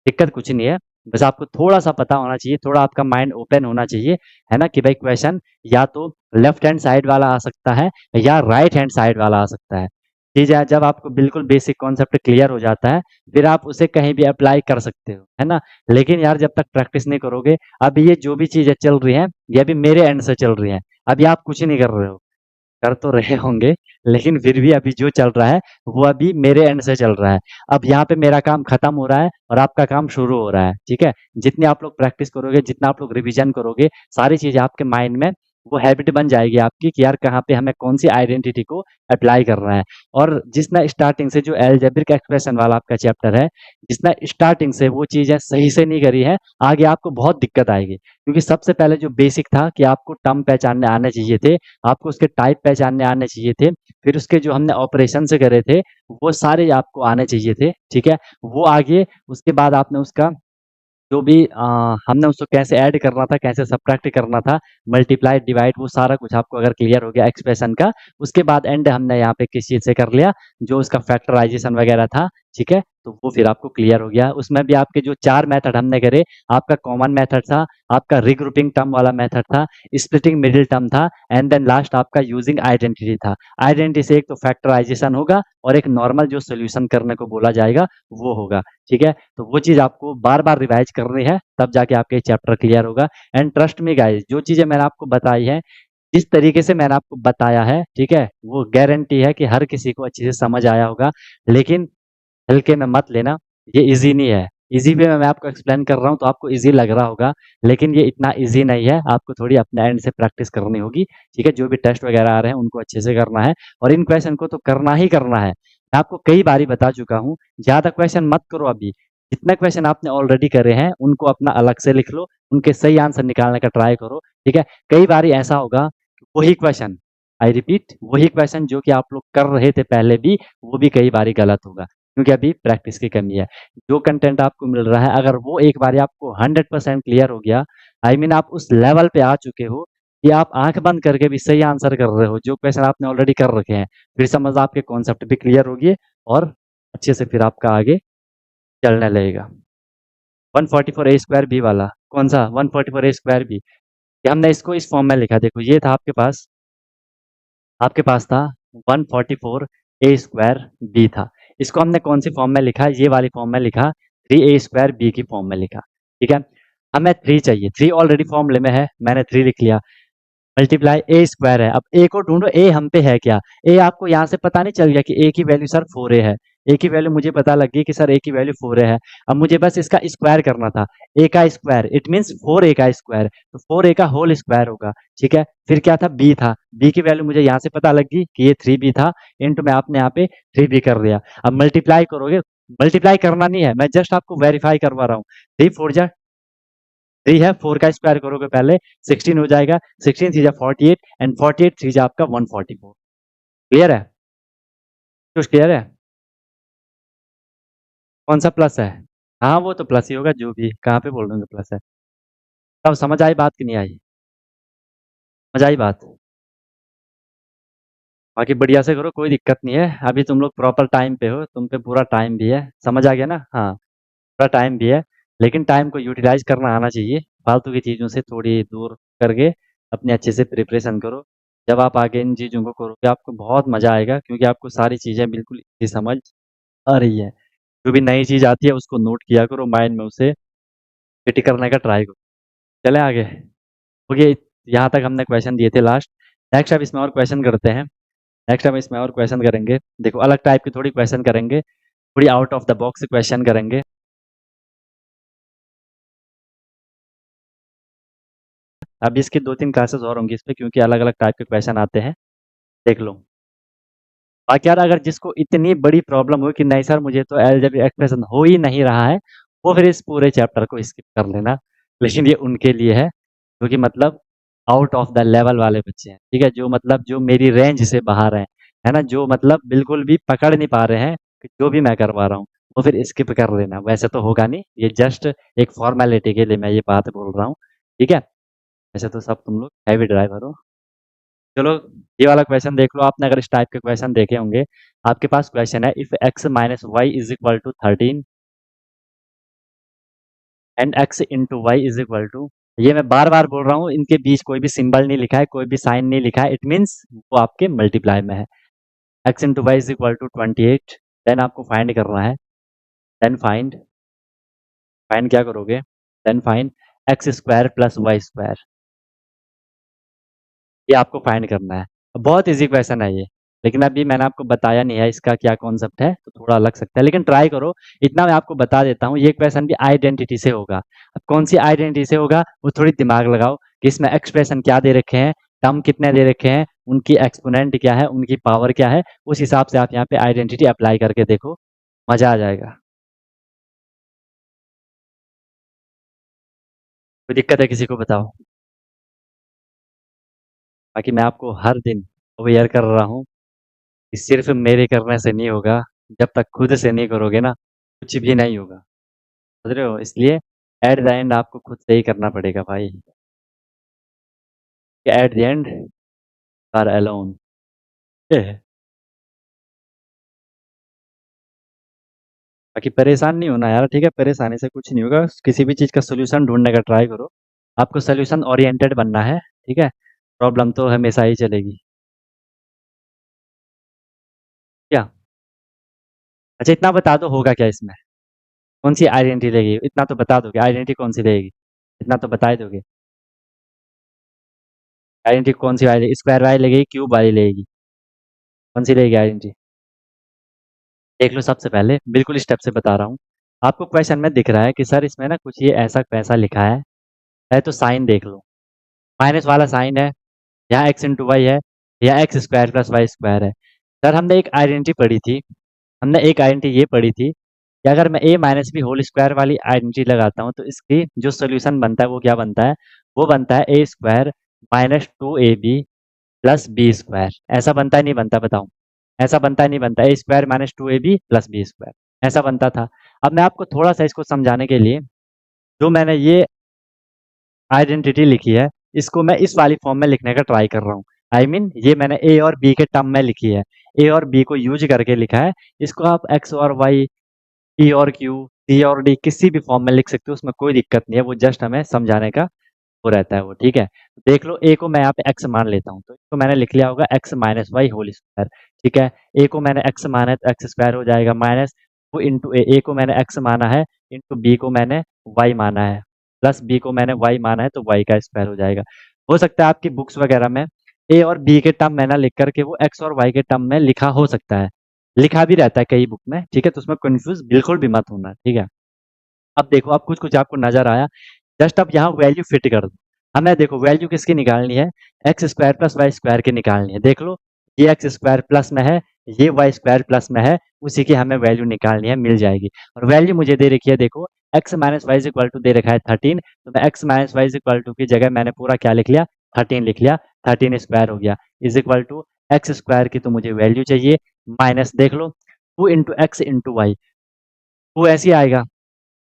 S1: दिक्कत कुछ नहीं है। बस आपको थोड़ा सा पता होना चाहिए, थोड़ा आपका माइंड ओपन होना चाहिए, है ना, कि भाई क्वेश्चन या तो लेफ्ट हैंड साइड वाला आ सकता है या राइट हैंड साइड वाला आ सकता है। चीज है, जब आपको बिल्कुल बेसिक कॉन्सेप्ट क्लियर हो जाता है, फिर आप उसे कहीं भी अप्लाई कर सकते हो, है ना। लेकिन यार जब तक प्रैक्टिस नहीं करोगे, अभी ये जो भी चीजें चल रही हैं, ये अभी मेरे एंड से चल रही हैं, अभी आप कुछ नहीं कर रहे हो, कर तो रहे होंगे, लेकिन फिर भी अभी जो चल रहा है वो अभी मेरे एंड से चल रहा है। अब यहाँ पे मेरा काम खत्म हो रहा है और आपका काम शुरू हो रहा है। ठीक है, जितनी आप लोग प्रैक्टिस करोगे, जितना आप लोग रिवीजन करोगे, सारी चीजें आपके माइंड में वो हैबिट बन जाएगी आपकी कि यार कहाँ पे हमें कौन सी आइडेंटिटी को अप्लाई करना है। और जिसने स्टार्टिंग से जो एल्जेब्रिक एक्सप्रेशन वाला आपका चैप्टर है, जिसने स्टार्टिंग से वो चीजें सही से नहीं करी है, आगे आपको बहुत दिक्कत आएगी। क्योंकि सबसे पहले जो बेसिक था कि आपको टर्म पहचानने आने चाहिए थे, आपको उसके टाइप पहचानने आने चाहिए थे, फिर उसके जो हमने ऑपरेशन से करे थे वो सारे आपको आने चाहिए थे। ठीक है, वो आगे, उसके बाद आपने उसका जो भी हमने उसको कैसे ऐड करना था, कैसे सब्ट्रैक्ट करना था, मल्टीप्लाई डिवाइड, वो सारा कुछ आपको अगर क्लियर हो गया एक्सप्रेशन का, उसके बाद एंड हमने यहाँ पे किस चीज़ से कर लिया, जो उसका फैक्टराइजेशन वगैरह था, ठीक है? तो वो फिर आपको क्लियर हो गया। उसमें भी आपके जो 4 मेथड हमने करे, आपका कॉमन मेथड था, आपका रीग्रुपिंग टर्म वाला मेथड था, स्प्लिटिंग मिडिल टर्म था एंड देन लास्ट आपका यूजिंग आइडेंटिटी था। आइडेंटिटी से एक तो फैक्टराइजेशन होगा और एक नॉर्मल जो सॉल्यूशन करने को बोला जाएगा, वो होगा, ठीक है? तो वो चीज़ आपको बार-बार रिवाइज़ करनी है, तब जाके आपका ये चैप्टर क्लियर होगा एंड ट्रस्ट मी गाइस, जो चीज़ें मैंने आपको बताई हैं, जिस तरीके से मैंने आपको बताया है, ठीक है? वो गारंटी है कि हर किसी को अच्छे से समझ आया होगा, लेकिन हल्के में मत लेना, ये ईज़ी नहीं है। ईज़ी वे में मैं आपको एक्सप्लेन कर रहा हूँ तो आपको ईज़ी लग रहा होगा, लेकिन ये इतना ईज़ी नहीं है, आपको थोड़ी अपने एंड से प्रैक्टिस करनी होगी, ठीक है? जो भी टेस्ट वगैरह आ रहे हैं उनको अच्छे से करना है और इन क्वेश्चन को तो करना ही करना है। मैं आपको कई बारी बता चुका हूँ, ज़्यादा क्वेश्चन मत करो अभी, जितने क्वेश्चन आपने ऑलरेडी करे हैं, उनको अपना अलग से लिख लो, उनके सही आंसर निकालने का ट्राई करो, ठीक है? कई बारी ऐसा होगा, वही क्वेश्चन, आई रिपीट वही क्वेश्चन जो कि आप लोग कर रहे थे पहले भी, वो भी कई बारी गलत होगा। क्योंकि अभी प्रैक्टिस की कमी है। जो कंटेंट आपको मिल रहा है अगर वो एक बारी आपको 100% क्लियर हो गया, आई मीन आप उस लेवल पे आ चुके हो कि आप आँख बंद करके भी सही आंसर कर रहे हो, जो क्वेश्चन आपने ऑलरेडी कर रखे हैं, फिर समझ आपके कॉन्सेप्ट भी क्लियर हो गए और अच्छे से फिर आपका आगे चलने लगेगा। 144 ए स्क्वायर बी वाला, कौन सा 144 ए स्क्वायर बी? हमने इसको इस फॉर्म में लिखा, देखो ये था आपके पास था 144 ए स्क्वायर बी था। इसको हमने कौन सी फॉर्म में लिखा? ये वाली फॉर्म में लिखा, 3 ए स्क्वायर बी की फॉर्म में लिखा, ठीक है? हमें 3 चाहिए, 3 ऑलरेडी फॉर्मूले में है, मैंने 3 लिख लिया। मल्टीप्लाई ए स्क्वायर है, अब ए को ढूंढो, ए हम पे है क्या? ए आपको यहाँ से पता नहीं चल गया कि ए की वैल्यू सर 4a है, ए की वैल्यू मुझे पता लग गई कि सर ए की वैल्यू 4a है। अब मुझे बस इसका स्क्वायर करना था, ए का स्क्वायर इट मीन्स 4a का स्क्वायर, तो 4a का होल स्क्वायर होगा, ठीक है? फिर क्या था? बी था, बी की वैल्यू मुझे यहाँ से पता लग गई कि ये 3b था, इंटू में आपने यहाँ पे 3b कर दिया। अब मल्टीप्लाई करोगे, मल्टीप्लाई करना नहीं है, मैं जस्ट आपको वेरीफाई करवा रहा हूँ। 3 4 जा 3 है, 4 का स्क्वायर करोगे पहले, 16 हो जाएगा, 16 3 जा 48 एंड 48 3 जा आपका 144। क्लियर है? कुछ क्लियर है? कौन सा प्लस है? हाँ वो तो प्लस ही होगा, जो भी कहाँ पे बोल रहे हो प्लस है। तब समझ आई बात कि नहीं आई? समझ आई बात? बाकी बढ़िया से करो, कोई दिक्कत नहीं है, अभी तुम लोग प्रॉपर टाइम पे हो, तुम पे पूरा टाइम भी है, समझ आ गया ना? हाँ, पूरा टाइम भी है, लेकिन टाइम को यूटिलाइज करना आना चाहिए, फालतू की चीज़ों से थोड़ी दूर करके अपने अच्छे से प्रिपरेशन करो। जब आप आगे इन चीज़ों को करोगे आपको बहुत मज़ा आएगा, क्योंकि आपको सारी चीज़ें बिल्कुल इजी समझ आ रही है। जो भी नई चीज़ आती है उसको नोट किया करो, माइंड में उसे फिट करने का ट्राई करो। चलें आगे? ओके, यहाँ तक हमने क्वेश्चन दिए थे लास्ट। नेक्स्ट अब इसमें और क्वेश्चन करते हैं। नेक्स्ट हम इसमें और क्वेश्चन करेंगे। देखो अलग टाइप की थोड़ी क्वेश्चन करेंगे, थोड़ी out of the box question करेंगे। अब इसकी 2-3 क्लासेस और होंगी इस पे, क्योंकि अलग-अलग टाइप के क्वेश्चन आते हैं, देख लो। बाकी यार अगर जिसको इतनी बड़ी प्रॉब्लम हो कि नहीं सर मुझे तो अलजेब्रिक एक्सप्रेशन हो ही नहीं रहा है, वो फिर इस पूरे चैप्टर को स्किप कर लेना। लेकिन ये उनके लिए है, जो कि मतलब आउट ऑफ द लेवल वाले बच्चे हैं, ठीक है? जो मतलब जो मेरी रेंज से बाहर हैं, है ना? जो मतलब बिल्कुल भी पकड़ नहीं पा रहे हैं कि जो भी मैं करवा रहा हूँ, वो फिर स्किप कर लेना। वैसे तो होगा नहीं, ये जस्ट एक फॉर्मेलिटी के लिए मैं ये बात बोल रहा हूँ, ठीक है? वैसे तो सब तुम लोग हैवी ड्राइवर हो। चलो ये वाला क्वेश्चन देख लो, आपने अगर इस टाइप के क्वेश्चन देखे होंगे। आपके पास क्वेश्चन है, if x minus y is equal to 13 and x into y is equal to, ये मैं बार बार बोल रहा हूँ, इनके बीच कोई भी सिंबल नहीं लिखा है, कोई भी साइन नहीं लिखा है, इट मीन्स वो आपके मल्टीप्लाई में है। x into y is equal to 28, then आपको फाइंड करना है। देन फाइंड फाइंड क्या करोगे? Then find x square plus y square, ये आपको फाइंड करना है। बहुत इजी क्वेश्चन है ये, लेकिन अभी मैंने आपको बताया नहीं है इसका क्या कॉन्सेप्ट है, तो थोड़ा लग सकता है, लेकिन ट्राई करो। इतना मैं आपको बता देता हूँ, ये क्वेश्चन भी आइडेंटिटी से होगा। अब कौन सी आइडेंटिटी से होगा, वो थोड़ी दिमाग लगाओ कि इसमें एक्सप्रेशन क्या दे रखे हैं, टर्म कितने दे रखे हैं, उनकी एक्सपोनेंट क्या है, उनकी पावर क्या है, उस हिसाब से आप यहाँ पे आइडेंटिटी अप्लाई करके देखो, मजा आ जाएगा। कोई दिक्कत है किसी को बताओ? बाकी मैं आपको हर दिन अवेयर कर रहा हूँ कि सिर्फ मेरे करने से नहीं होगा, जब तक खुद से नहीं करोगे ना, कुछ भी नहीं होगा, समझ रहे हो? इसलिए एट द एंड आपको खुद से ही करना पड़ेगा भाई, at the end are alone. बाकी परेशान नहीं होना यार, ठीक है? परेशानी से कुछ नहीं होगा, किसी भी चीज़ का सॉल्यूशन ढूँढने का ट्राई करो। आपको सॉल्यूशन ओरिएंटेड बनना है, ठीक है? प्रॉब्लम तो हमेशा ही चलेगी। क्या? अच्छा इतना बता दो होगा क्या इसमें? कौन-सी आइडेंटिटी लेगी? इतना तो बता दो कि आइडेंटिटी कौन-सी रहेगी? इतना तो बता ही दोगे। आइडेंटिटी कौन-सी वाली स्क्वायर वाली लगेगी, क्यूब वाली लगेगी? कौन-सी रहेगी आइडेंटिटी? देख लो सबसे पहले, बिल्कुल स्टेप से बता रहा हूँ। आपको क्वेश्चन में दिख रहा है कि सर इसमें ना कुछ ये ऐसा पैसा लिखा है तो साइन देख लो। माइनस वाला साइन है, यहाँ x इंटू वाई है, या x square plus y square है। सर हमने एक आइडेंटिटी पढ़ी थी, हमने एक आइडेंटिटी ये पढ़ी थी कि अगर मैं a minus B whole square वाली आइडेंटिटी लगाता हूँ तो इसकी जो सोल्यूशन बनता है वो क्या बनता है? वो बनता है a square minus 2ab plus B square. ऐसा बनता है नहीं बनता बताओ? ऐसा बनता है नहीं बनता? a square minus 2ab plus B square ऐसा बनता था। अब मैं आपको थोड़ा सा इसको समझाने के लिए जो मैंने ये आइडेंटिटी लिखी है, इसको मैं इस वाली फॉर्म में लिखने का ट्राई कर रहा हूँ। आई मीन ये मैंने ए और बी के टर्म में लिखी है, ए और बी को यूज करके लिखा है। इसको आप एक्स और वाई, पी और क्यू, सी और डी किसी भी फॉर्म में लिख सकते हो, उसमें कोई दिक्कत नहीं है, वो जस्ट हमें समझाने का वो रहता है वो, ठीक है? देख लो ए को मैं यहाँ पे एक्स मान लेता हूँ, तो इसको मैंने लिख लिया होगा x minus y whole square, ठीक है? ए को मैंने एक्स माना है तो एक्स स्क्वायर हो जाएगा माइनस टू इंटू ए को मैंने एक्स माना है इंटू बी को मैंने वाई माना है प्लस बी को मैंने वाई माना है तो वाई का स्क्वायर हो जाएगा। हो सकता है आपकी बुक्स वगैरह में ए और बी के टर्म में ना लिख करके वो एक्स और वाई के टर्म में लिखा हो सकता है, लिखा भी रहता है कई बुक में, ठीक है? तो उसमें कंफ्यूज बिल्कुल भी मत होना, ठीक है? अब देखो अब कुछ कुछ आपको नजर आया, जस्ट अब यहाँ वैल्यू फिट कर दो। हमें देखो वैल्यू किसकी निकालनी है? X square plus y square की निकालनी है। देख लो ये एक्स स्क्वायर प्लस में है, ये वाई स्क्वायर प्लस में है, उसी की हमें वैल्यू निकालनी है, मिल जाएगी। और वैल्यू मुझे दे रखी है, देखो X minus Y equal to दे रखा है 13, तो मैं X minus Y equal to की जगह मैंने पूरा क्या लिख लिया? 13 लिख लिया, 13 स्क्वायर हो गया is equal to x square की तो मुझे वैल्यू चाहिए माइनस देख लो 2 इंटू एक्स इंटू वाई, वो ऐसे आएगा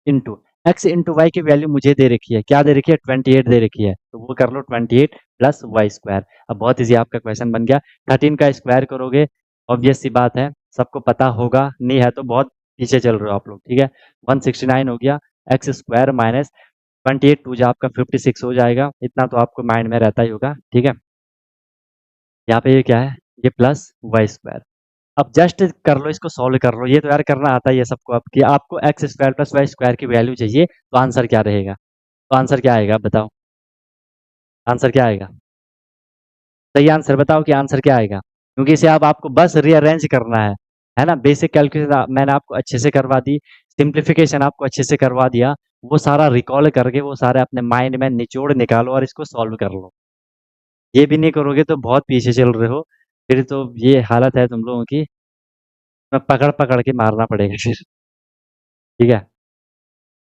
S1: इंटू एक्स इंटू वाई की वैल्यू मुझे दे रखी है, क्या दे रखी है? 28 दे रखी है, तो वो कर लो 28 प्लस वाई स्क्वायर। अब बहुत इजी आपका क्वेश्चन बन गया। 13 का स्क्वायर करोगे, ऑब्वियस सी बात है, सबको पता होगा, नहीं है तो बहुत पीछे चल रहे हो आप लोग, ठीक है? 169 हो गया, एक्स स्क्वायर माइनस 28 टू जा आपका 56 हो जाएगा, इतना तो आपको माइंड में रहता ही होगा, ठीक है? यहाँ पे ये क्या है? ये प्लस वाई स्क्वायर। अब जस्ट कर लो, इसको सॉल्व कर लो, ये तो यार करना आता ही है सबको। अब कि आपको x square plus y square की वैल्यू चाहिए, तो आंसर क्या रहेगा? तो आंसर क्या आएगा बताओ? आंसर क्या आएगा? सही आंसर बताओ कि आंसर क्या आएगा? क्योंकि इसे अब आपको बस रीअरेंज करना है ना? बेसिक कैलकुलेशन मैंने आपको अच्छे से करवा दी, सिंप्लीफिकेशन आपको अच्छे से करवा दिया, वो सारा रिकॉल करके वो सारे अपने माइंड में निचोड़ निकालो और इसको सॉल्व कर लो। ये भी नहीं करोगे तो बहुत पीछे चल रहे हो, फिर तो ये हालत है तुम लोगों की, मैं पकड़ पकड़ के मारना पड़ेगा फिर, ठीक है?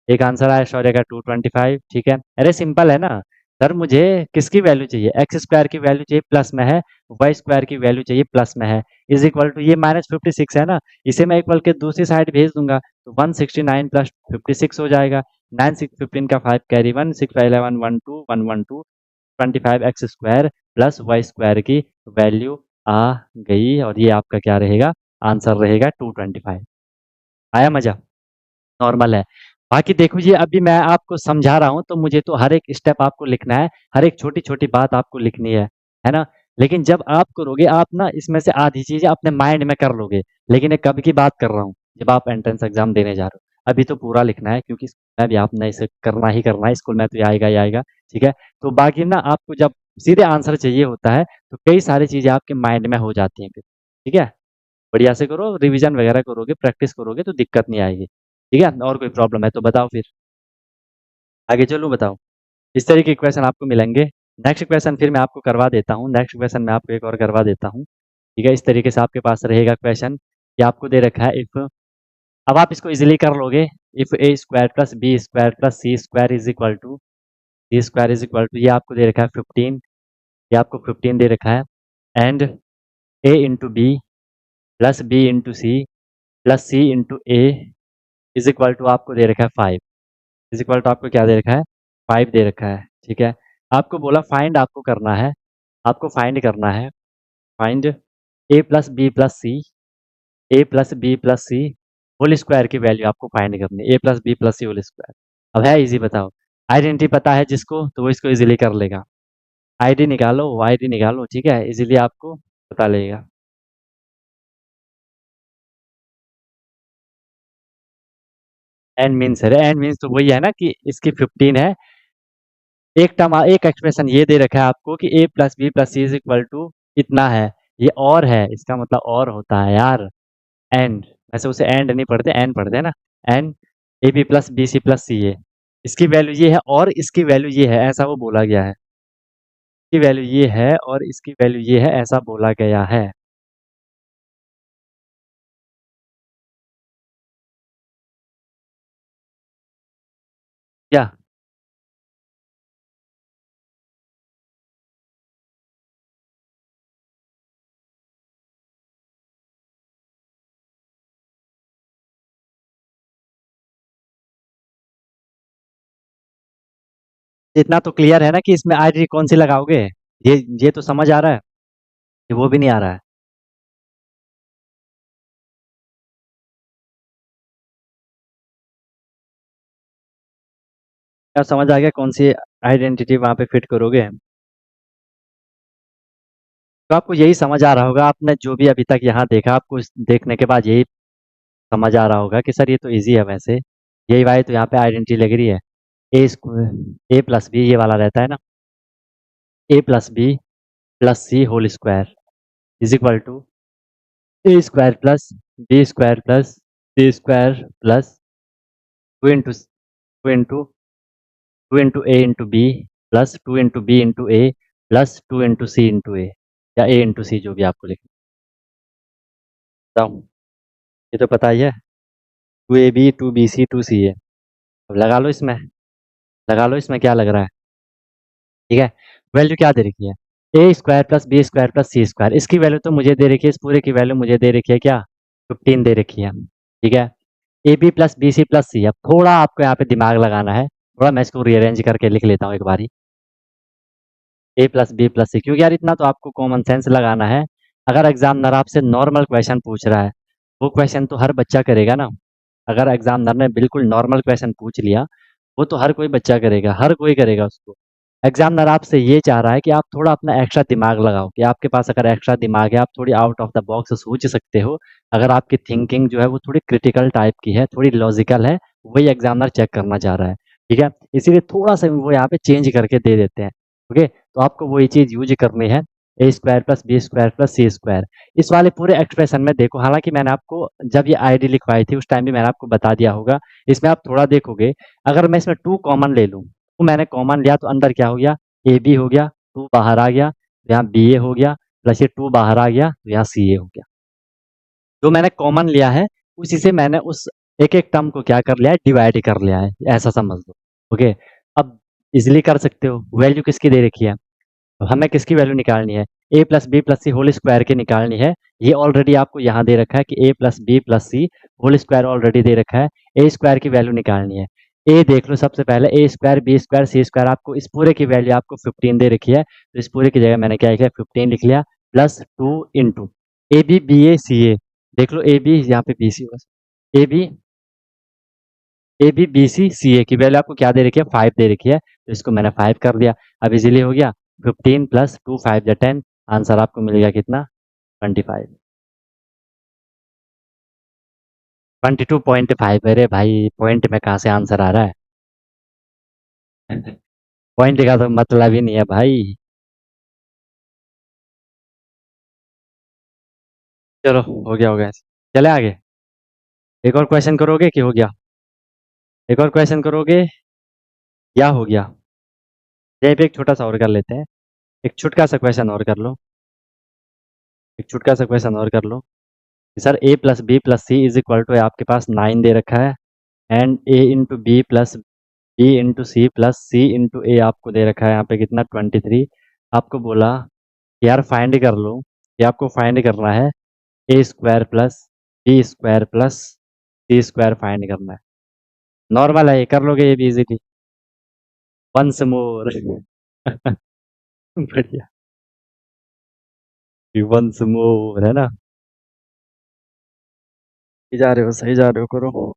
S1: एक आंसर आया शौर्य का 225, ठीक है? अरे सिंपल है ना सर, मुझे किसकी वैल्यू चाहिए? एक्स स्क्वायर की वैल्यू चाहिए प्लस में है, वाई स्क्वायर की वैल्यू चाहिए प्लस में है, इज इक्वल टू ये माइनस 56 है ना, इसे मैं इक्वल के दूसरी साइड भेज दूंगा तो 169 प्लस 56 हो जाएगा। 9 6 15 का 5 carry 1 6 5 11 1 2 1 1 2 25 x square plus y square की वैल्यू आ गई, और ये आपका क्या रहेगा? आंसर रहेगा 225। आया मजा? नॉर्मल है। बाकी देखो ये अभी मैं आपको समझा रहा हूँ तो मुझे तो हर एक स्टेप आपको लिखना है, हर एक छोटी-छोटी बात आपको लिखनी है ना? लेकिन जब आप करोगे आप ना इसमें से आधी चीज़ें अपने माइंड में कर लोगे। लेकिन ये कब की बात कर रहा हूँ? जब आप एंट्रेंस एग्ज़ाम देने जा रहे हो। अभी तो पूरा लिखना है क्योंकि स्कूल में भी आपने इसे करना ही करना है, स्कूल में तो ये आएगा ही आएगा, ठीक है? तो बाकी ना आपको जब सीधे आंसर चाहिए होता है, तो कई सारी चीज़ें आपके माइंड में हो जाती हैं फिर, ठीक है? बढ़िया से करो, रिवीजन वगैरह करोगे, प्रैक्टिस करोगे तो दिक्कत नहीं आएगी। ठीक है? और कोई प्रॉब्लम है तो बताओ फिर? आगे चलूँ बताओ? इस तरह के क्वेश्चन आपको मिलेंगे। नेक्स्ट क्वेश्चन फिर मैं आपको करवा देता हूँ, नेक्स्ट क्वेश्चन मैं आपको एक और करवा देता हूँ। ठीक है? इस तरीके से आपके पास रहेगा क्वेश्चन कि आपको दे रखा है इफ, अब आप इसको ईज़िली कर लोगे। If a square plus B square plus C square is equal to, c square is equal to ये आपको दे रखा है 15, ये आपको 15 दे रखा है, and A into B plus B into C plus C into a is equal to आपको दे रखा है 5। इज इक्वल टू आपको क्या दे रखा है? 5 दे रखा है, ठीक है? आपको बोला फाइंड आपको करना है, आपको फाइंड करना है, फाइंड ए प्लस बी प्लस सी, ए plus B plus C whole square की वैल्यू आपको फाइंड करनी है, A plus B plus C whole square. अब है इजी, बताओ। आइडेंटिटी पता है जिसको, तो वो इसको इजीली कर लेगा। आईडी निकालो, ठीक है, इजीली आपको पता लगेगा। एन मीन्स है, एन मीन्स तो वही है ना कि इसकी 15 है। एक एक्सप्रेशन ये दे रखा है आपको कि A plus B plus C is equal to इतना है। ये और है, इसका मतलब और होता है यार। एंड, वैसे उसे एंड नहीं पढ़ते, एन पढ़ते हैं ना। And A B plus B C plus C A, इसकी वैल्यू ये है और इसकी वैल्यू ये है, ऐसा वो बोला गया है। इसकी वैल्यू ये है और इसकी वैल्यू ये है, ऐसा बोला गया है। क्या? इतना तो क्लियर है ना कि इसमें आईडी कौन सी लगाओगे। ये तो समझ आ रहा है, कि वो भी नहीं आ रहा है। क्या समझ आ गया कौन सी आइडेंटिटी वहां पे फिट करोगे? तो आपको यही समझ आ रहा होगा, आपने जो भी अभी तक यहाँ देखा, आपको इस देखने के बाद यही समझ आ रहा होगा कि सर ये तो इजी है वैसे। यही वाई तो यहाँ पे आइडेंटिटी लग रही है। A square A plus B ये वाला रहता है ना, A plus B plus C whole square is equal to A square plus B square plus C square plus two into two into A into B plus two into B into A plus two into C into A, या A into सी, जो भी आपको लिखना बताऊँ। ये तो पता ही है, two A B two B C two C A. अब लगा लो इसमें क्या लग रहा है। ठीक है, वैल्यू क्या दे रखी है? A square plus B square plus C square, इसकी वैल्यू तो मुझे दे रखी है, इस पूरे की वैल्यू मुझे दे रखी है क्या? 15 दे रखी है। ठीक है, A B plus B C plus C, अब थोड़ा आपको यहाँ पे दिमाग लगाना है, थोड़ा मैं इसको रीअरेंज करके लिख लेता हूँ एक बारी। ए प्लस बी प्लस सी, क्योंकि यार इतना तो आपको कॉमन सेंस लगाना है। अगर एग्जामिनर आपसे नॉर्मल क्वेश्चन पूछ रहा है, वो क्वेश्चन तो हर बच्चा करेगा ना। अगर एग्जामिनर ने बिल्कुल नॉर्मल क्वेश्चन पूछ लिया, वो तो हर कोई बच्चा करेगा, हर कोई करेगा उसको। एग्जामिनर आपसे ये चाह रहा है कि आप थोड़ा अपना एक्स्ट्रा दिमाग लगाओ, कि आपके पास अगर एक्स्ट्रा दिमाग है, आप थोड़ी आउट ऑफ द बॉक्स सोच सकते हो। अगर आपकी थिंकिंग जो है वो थोड़ी क्रिटिकल टाइप की है, थोड़ी लॉजिकल है, वही एग्जामिनर चेक करना चाह रहा है। ठीक है, इसीलिए थोड़ा सा वो यहाँ पे चेंज करके दे देते हैं। ओके, तो आपको वही चीज़ यूज करनी है, A square plus B square plus C square. इस वाले पूरे एक्सप्रेशन में देखो, हालांकि मैंने आपको जब ये आईडी लिखवाई थी उस टाइम भी मैंने आपको बता दिया होगा। इसमें आप थोड़ा देखोगे, अगर मैं इसमें टू कॉमन ले लूँ, तो मैंने कॉमन लिया तो अंदर क्या हो गया? ए बी हो गया, टू बाहर आ गया, तो यहाँ बी ए हो गया, प्लस ये टू बाहर आ गया, तो यहाँ सी ए हो गया। जो मैंने कॉमन लिया है, उसी से मैंने उस एक एक टर्म को क्या कर लिया है? डिवाइड कर लिया है, ऐसा समझ लो। ओके, अब इजिली कर सकते हो। वैल्यू किसकी दे रखी है? तो हमें किसकी वैल्यू निकालनी है? A plus B plus C whole square की निकालनी है। ये ऑलरेडी आपको यहाँ दे रखा है कि A plus B plus C whole square already दे रखा है। ए स्क्वायर की वैल्यू निकालनी है। ए देख लो सबसे पहले, ए स्क्वायर बी स्क्वायर सी स्क्वायर, आपको इस पूरे की वैल्यू आपको 15 दे रखी है, तो इस पूरे की जगह मैंने क्या लिखा है? 15 लिख लिया, plus two into A B B A C A. देख लो ए बी यहाँ पे B C, A B A B B C C A की वैल्यू आपको क्या दे रखी है? 5 दे रखी है, तो इसको मैंने 5 कर दिया। अब इजीली हो गया, 15 प्लस टू 5 या 10, आंसर आपको मिलेगा कितना? 25। 22.5। अरे भाई, पॉइंट में कहाँ से आंसर आ रहा है? पॉइंट का तो मतलब ही नहीं है भाई। चलो, हो गया, चले आगे। एक और क्वेश्चन करोगे कि हो गया? एक और क्वेश्चन करोगे या हो गया? यहीं पे एक छोटा सा और कर लेते हैं, एक छुटका सा क्वेश्चन और कर लो, एक छुटका सा क्वेश्चन और कर लो। Sir A plus B plus C is equal to, आपके पास 9 दे रखा है, and A into B plus B into C plus C into A आपको दे रखा है यहाँ पे कितना? 23। आपको बोला कि यार फाइंड कर लो, कि आपको फाइंड करना है A square plus B square plus C square find करना है। नॉर्मल है, ये कर लोगे ये भी इजीली। Once more. बढ़िया, वंस मोर है ना। जा रहे हो, सही जा रहे हो, करो।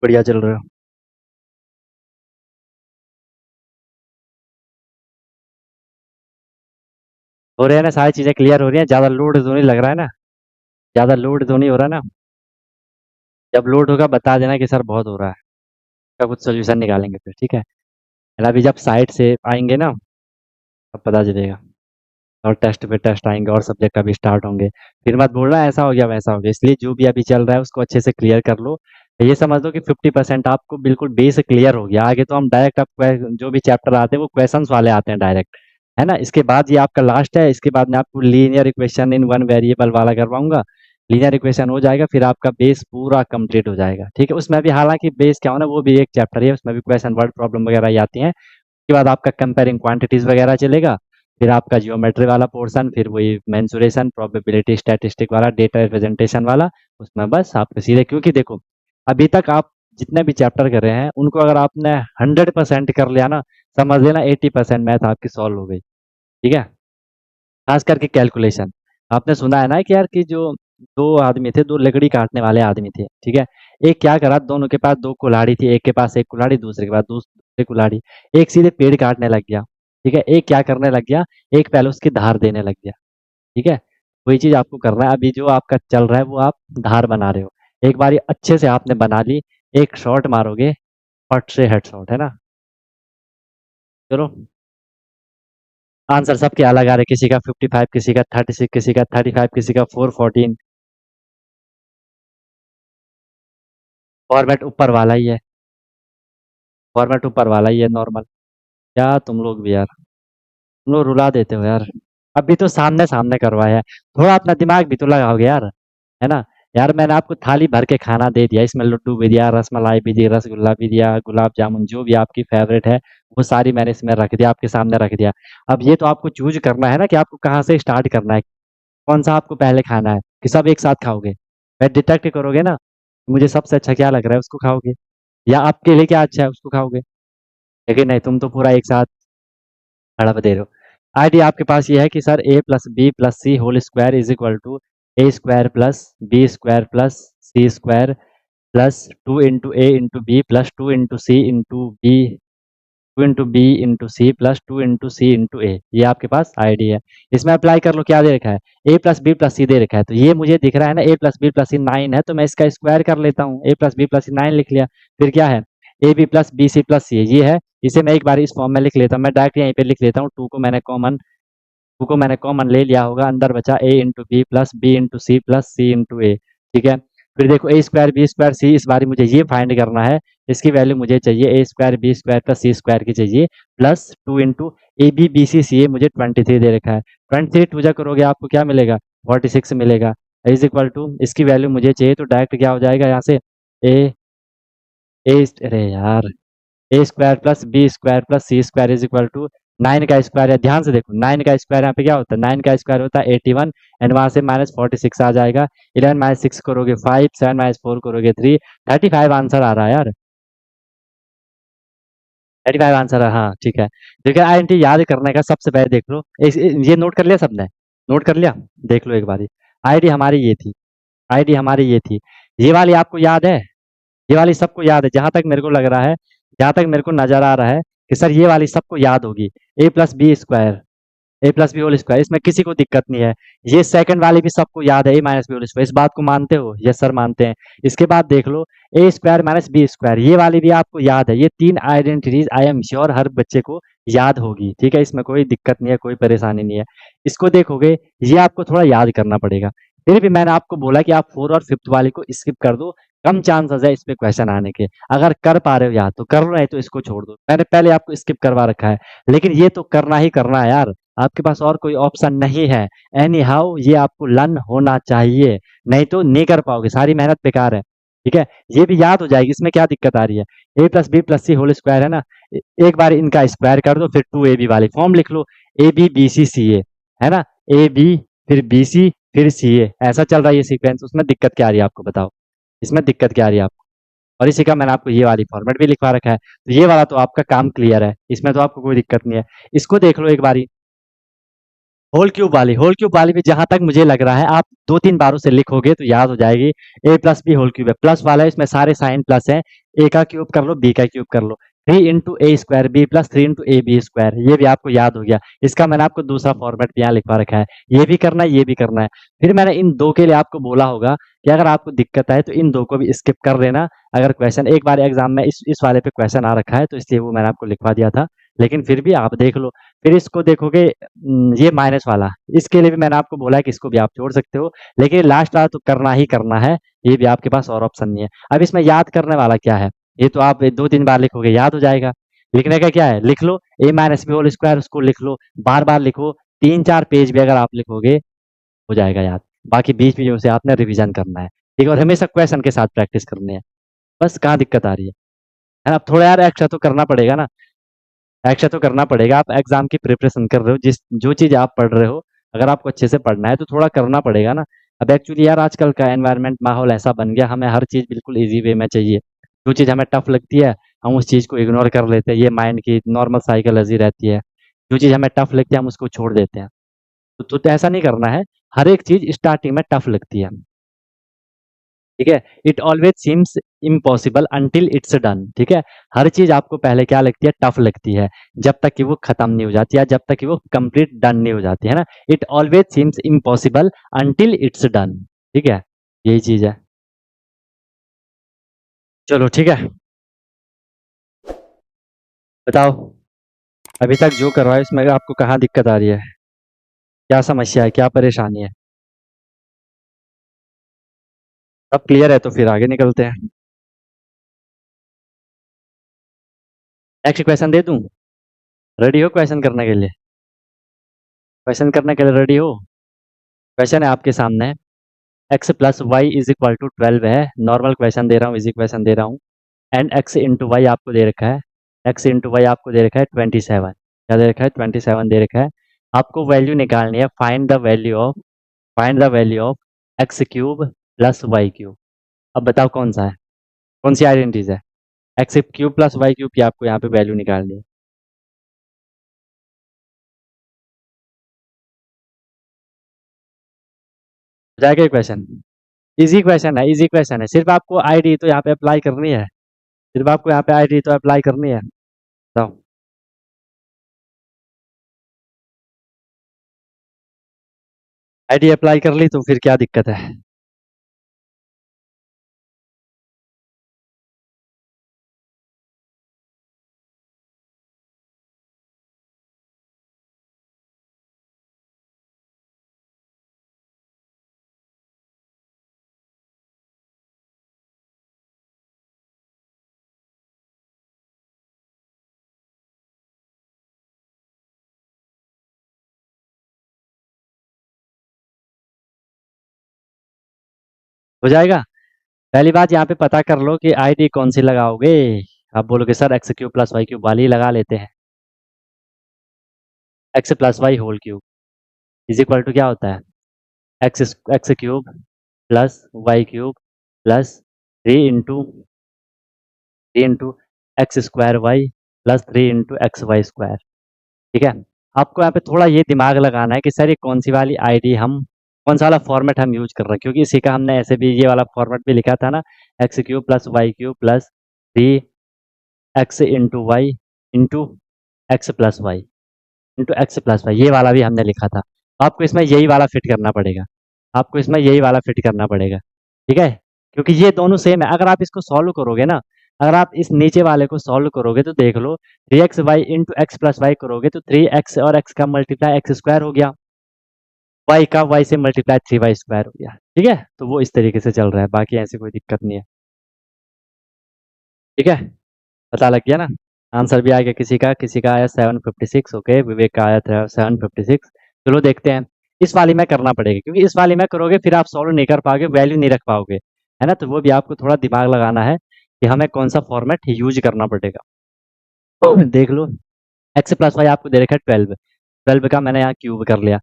S1: बढ़िया चल रहे हो। हो रहे हैं ना, सारी चीजें क्लियर हो रही हैं, ज्यादा लोड तो नहीं लग रहा है ना? ज्यादा लोड तो नहीं हो रहा ना? जब लोड होगा बता देना कि सर बहुत हो रहा है, का कुछ सोल्यूशन निकालेंगे फिर, ठीक है? और अभी जब साइड से आएंगे ना, तब पता चलेगा। और टेस्ट पे टेस्ट आएंगे और सब्जेक्ट अभी स्टार्ट होंगे। फिर मत बोलना ऐसा हो गया वैसा हो गया, इसलिए जो भी अभी चल रहा है उसको अच्छे से क्लियर कर लो। ये समझ लो कि 50% आपको बिल्कुल बेस क्लियर हो गया, आगे तो हम डायरेक्ट अब जो भी चैप्टर आते हैं वो क्वेश्चंस वाले आते हैं डायरेक्ट, है ना? इसके बाद ये आपका लास्ट है, इसके बाद मैं आपको linear equation in one variable वाला करवाऊंगा। लीनियर इक्वेशन हो जाएगा, फिर आपका बेस पूरा कंप्लीट हो जाएगा, ठीक है? उसमें भी हालांकि बेस क्या हो ना, वो भी एक चैप्टर है, उसमें भी क्वेश्चन वर्ड प्रॉब्लम वगैरह ही आती हैं। उसके बाद आपका कंपेयरिंग क्वांटिटीज वगैरह चलेगा। फिर आपका जियोमेट्री वाला पोर्शन, फिर वही मेंसुरेशन, प्रोबेबिलिटी स्टैटिस्टिक वाला, डेटा रिप्रेजेंटेशन वाला। उसमें बस आपको सीधे, क्योंकि देखो अभी तक आप जितने भी चैप्टर कर रहे हैं उनको अगर आपने 100% कर लिया ना, समझ लेना 80% मैथ आपकी सॉल्व हो गई, ठीक है? खास करके कैलकुलेशन। आपने सुना है ना कि यार कि जो दो आदमी थे, दो लकड़ी काटने वाले आदमी थे, ठीक है? एक क्या करा, दोनों के पास दो कुल्हाड़ी थी, एक के पास एक कुल्हाड़ी, दूसरे के पास दूसरी कुल्हाड़ी। एक सीधे पेड़ काटने लग गया, ठीक है? एक क्या करने लग गया, एक पहले उसकी धार देने लग गया, ठीक है? वही चीज आपको करना है, अभी जो आपका चल रहा है वो आप धार बना रहे हो। एक बारी अच्छे से आपने बना ली, एक शॉट मारोगे, फट से हेड शॉट, है ना? चलो, आंसर सबके अलग आ रहे, किसी का 55, किसी का 36, किसी का 35, किसी का 414। फॉर्मेट ऊपर वाला ही है, फॉर्मेट ऊपर वाला ही है नॉर्मल। क्या तुम लोग भी यार, तुम लोग रुला देते हो यार। अभी तो सामने सामने करवाया है, थोड़ा अपना दिमाग भी तो लगाओगे यार, है ना? यार मैंने आपको थाली भर के खाना दे दिया, इसमें लड्डू भी दिया, रसमलाई भी दी, रसगुल्ला भी दिया, गुलाब जामुन जो भी आपकी फेवरेट है वो सारी मैंने इसमें रख दिया, आपके सामने रख दिया। अब ये तो आपको चूज करना है ना कि आपको कहाँ से स्टार्ट करना है, कौन सा आपको पहले खाना है, कि सब एक साथ खाओगे? मैं डिटेक्ट करोगे ना, मुझे सबसे अच्छा क्या लग रहा है उसको खाओगे, या आपके लिए क्या अच्छा है उसको खाओगे। लेकिन नहीं, तुम तो पूरा एक साथ हड़प दे रहे हो। आइडिया आपके पास ये है कि sir A plus B plus C whole square is equal to A square plus B square plus C square plus 2 into A into B plus 2 into C plus 2 into C into A. ये आपके पास ID है। इसमें apply कर लो, क्या दे रखा है, A plus B plus C दे रखा है, तो ये मुझे दिख रहा है ना A plus B plus C 9 है, तो मैं इसका स्क्वायर कर लेता हूँ, A plus B plus C 9 लिख लिया। फिर क्या है, A B plus B C plus C ये है, इसे मैं एक बार इस फॉर्म में लिख लेता हूँ, मैं डायरेक्ट यहीं पे लिख लेता हूँ, टू को मैंने कॉमन ले लिया होगा, अंदर बचा A into B plus B into C plus C into A, ठीक है? फिर देखो A square B square C, इस बार मुझे ये फाइंड करना है, इसकी वैल्यू मुझे चाहिए A square B square plus C square की चाहिए, plus 2 into A B B C C A मुझे 23 दे रखा है। 23 टू जा करोगे आपको क्या मिलेगा, 46 मिलेगा। इज इक्वल टू, इसकी वैल्यू मुझे चाहिए तो डायरेक्ट क्या हो जाएगा यहाँ से, ए ए अरे यार, A square plus B square plus C square is equal to 9 का स्क्वायर है, ध्यान से देखो 9 का स्क्वायर यहाँ पे क्या होता है, 9 का स्क्वायर होता है 81, एंड वहां से -46 आ जाएगा। 11 माइनस 6 करोगे 5, 7 माइनस 4 करोगे 3, 35 आंसर आ रहा है यार, 35 आंसर है, हाँ ठीक है। देखिए आईएनटी याद करने का सबसे पहले देख लो, ये नोट कर लिया सबने, नोट कर लिया? देख लो एक बारी, आईडी हमारी ये थी, आईडी हमारी ये थी, ये वाली आपको याद है? ये वाली सबको याद है, जहां तक मेरे को लग रहा है, जहां तक मेरे को नजर आ रहा है कि सर ये वाली सबको याद होगी, ए plus B square, A plus B whole square, इसमें किसी को दिक्कत नहीं है। ये सेकंड वाली भी सबको याद है, A minus B whole square, इस बात को मानते हो? यस सर मानते हैं। इसके बाद देख लो, ए स्क्वायर माइनस बी स्क्वायर, ये वाली भी आपको याद है। ये तीन आइडेंटिटीज आई एम श्योर हर बच्चे को याद होगी, ठीक है? इसमें कोई दिक्कत नहीं है, कोई परेशानी नहीं है। इसको देखोगे, ये आपको थोड़ा याद करना पड़ेगा। फिर भी मैंने आपको बोला कि आप फोर और फिफ्थ वाले को स्किप कर दो, कम चांसेस है इस पे क्वेश्चन आने के। अगर कर पा रहे हो याद तो कर लो, नहीं तो इसको छोड़ दो, मैंने पहले आपको स्किप करवा रखा है। लेकिन ये तो करना ही करना है यार, आपके पास और कोई ऑप्शन नहीं है। एनी हाउ ये आपको लर्न होना चाहिए, नहीं तो नहीं कर पाओगे, सारी मेहनत बेकार है, ठीक है? ये भी याद हो जाएगी, इसमें क्या दिक्कत आ रही है, A plus B plus C whole square है ना, एक बार इनका स्क्वायर कर दो, फिर 2ab वाली फॉर्म लिख लो, A B B C C ए, है ना? ए बी फिर बी सी फिर सी ए, ऐसा चल रहा है ये सीक्वेंस, उसमें दिक्कत क्या आ रही है आपको बताओ, इसमें दिक्कत क्या आ रही है आपको? और इसी का मैंने आपको ये वाली फॉर्मेट भी लिखवा रखा है, तो ये वाला तो आपका काम क्लियर है, इसमें तो आपको कोई दिक्कत नहीं है। इसको देख लो एक बारी, होल क्यूब वाली भी जहां तक मुझे लग रहा है आप 2-3 बारों से लिखोगे तो याद हो जाएगी। a plus B whole cube है, प्लस वाला है, इसमें सारे साइन प्लस हैं। a का क्यूब कर लो, b का क्यूब कर लो, 3 into a square b plus 3 into A B square, ये भी आपको याद हो गया। इसका मैंने आपको दूसरा फॉर्मेट यहाँ लिखवा रखा है, ये भी करना है, ये भी करना है। फिर मैंने इन दो के लिए आपको बोला होगा कि अगर आपको दिक्कत आए तो इन दो को भी स्किप कर देना। अगर क्वेश्चन एक बार एग्जाम में इस वाले पे क्वेश्चन आ रखा है तो इसलिए वो मैंने आपको लिखवा दिया था, लेकिन फिर भी आप देख लो। फिर इसको देखोगे, ये माइनस वाला, इसके लिए भी मैंने आपको बोला है कि इसको भी आप जोड़ सकते हो, लेकिन लास्ट वाला तो करना ही करना है, ये भी आपके पास और ऑप्शन नहीं है। अब इसमें याद करने वाला क्या है, ये तो आप 2-3 बार लिखोगे याद हो जाएगा। लिखने का क्या है, लिख लो a minus B whole square, उसको लिख लो, बार बार लिखो, 3-4 पेज भी अगर आप लिखोगे हो जाएगा याद। बाकी बीच बीच में से आपने रिवीजन करना है, ठीक है, और हमेशा क्वेश्चन के साथ प्रैक्टिस करनी है। बस कहाँ दिक्कत आ रही है ना? अब थोड़ा यार एक्स्ट्रा तो करना पड़ेगा ना, एक्स्ट्रा तो करना पड़ेगा। आप एग्जाम की प्रिपरेशन कर रहे हो, जिस जो चीज़ आप पढ़ रहे हो, अगर आपको अच्छे से पढ़ना है तो थोड़ा करना पड़ेगा ना। अब एक्चुअली यार आजकल का एनवायरनमेंट माहौल ऐसा बन गया, हमें हर चीज़ बिल्कुल ईजी वे में चाहिए। जो चीज़ हमें टफ लगती है हम उस चीज़ को इग्नोर कर लेते हैं, ये माइंड की नॉर्मल साइकोलॉजी रहती है। जो चीज़ हमें टफ लगती है हम उसको छोड़ देते हैं। तो ऐसा नहीं करना है, हर एक चीज़ स्टार्टिंग में टफ लगती है, ठीक है? It always seems impossible until it's done, ठीक है? हर चीज़ आपको पहले क्या लगती है, टफ लगती है, जब तक कि वो खत्म नहीं हो जाती या जब तक कि वो कंप्लीट डन नहीं हो जाती, है ना? It always seems impossible until it's done, ठीक है? यही चीज़ है। चलो ठीक है, बताओ अभी तक जो करवाया इसमें आपको कहाँ दिक्कत आ रही है? क्या समस्या है, क्या परेशानी है? सब क्लियर है तो फिर आगे निकलते हैं। नेक्स्ट क्वेश्चन दे दूँ? रेडी हो क्वेश्चन करने के लिए? क्वेश्चन करने के लिए रेडी हो? क्वेश्चन है आपके सामने, x plus y is equal to 12 है, नॉर्मल क्वेश्चन दे रहा हूँ, इजी क्वेश्चन दे रहा हूँ। एंड एक्स इंटू वाई आपको दे रखा है, एक्स इंटू वाई आपको दे रखा है 27, क्या दे रखा है 27 दे रखा है। आपको वैल्यू निकालनी है, find the value of x cube plus y cube. अब बताओ कौन सा है, कौन सी आइडेंटिटीज है? X cube plus y cube की आपको यहाँ पे वैल्यू निकालनी है। हो जाएगा ये क्वेश्चन? इजी क्वेश्चन है, इजी क्वेश्चन है, सिर्फ आपको आईडी तो यहाँ पे अप्लाई करनी है, सिर्फ आपको यहाँ पे आईडी तो अप्लाई करनी है। बताओ, आईडी अप्लाई कर ली तो फिर क्या दिक्कत है? हो जाएगा? पहली बात यहाँ पे पता कर लो कि आईडी कौन सी लगाओगे। आप बोलोगे sir x cube plus y cube वाली लगा लेते हैं। X plus y whole cube is equal to क्या होता है, x cube plus y cube plus 3 into x square y plus 3 into x y square, ठीक है? आपको यहाँ पे थोड़ा ये दिमाग लगाना है कि सर ये कौन सी वाली आईडी हम, कौन सा वाला फॉर्मेट हम यूज कर रहे हैं, क्योंकि इसी का हमने ऐसे भी ये वाला फॉर्मेट भी लिखा था ना, x cube plus y cube plus 3 x into y into x plus y into x plus y, ये वाला भी हमने लिखा था। आपको इसमें यही वाला फिट करना पड़ेगा, आपको इसमें यही वाला फिट करना पड़ेगा, ठीक है? क्योंकि ये दोनों सेम है, अगर आप इसको सॉल्व करोगे ना, अगर आप इस नीचे वाले को सॉल्व करोगे तो देख लो, 3x y into x plus y करोगे तो 3x और x का मल्टीप्लाई एक्स स्क्वायर हो गया, y का y से मल्टीप्लाई 3y स्क्वायर हो गया, ठीक है? तो वो इस तरीके से चल रहा है, बाकी ऐसी कोई दिक्कत नहीं है, ठीक है? पता लग गया ना? आंसर भी आ गया किसी का आया 756, ओके, विवेक का आया था 756। चलो देखते हैं, इस वाली में करना पड़ेगा, क्योंकि इस वाली में करोगे फिर आप सॉल्व नहीं कर पाओगे, वैल्यू नहीं रख पाओगे, है ना? तो वो भी आपको थोड़ा दिमाग लगाना है कि हमें कौन सा फॉर्मेट यूज करना पड़ेगा। देख लो, एक्स प्लस वाई आपको दे रखा है 12, 12 का मैंने यहाँ क्यूब कर लिया,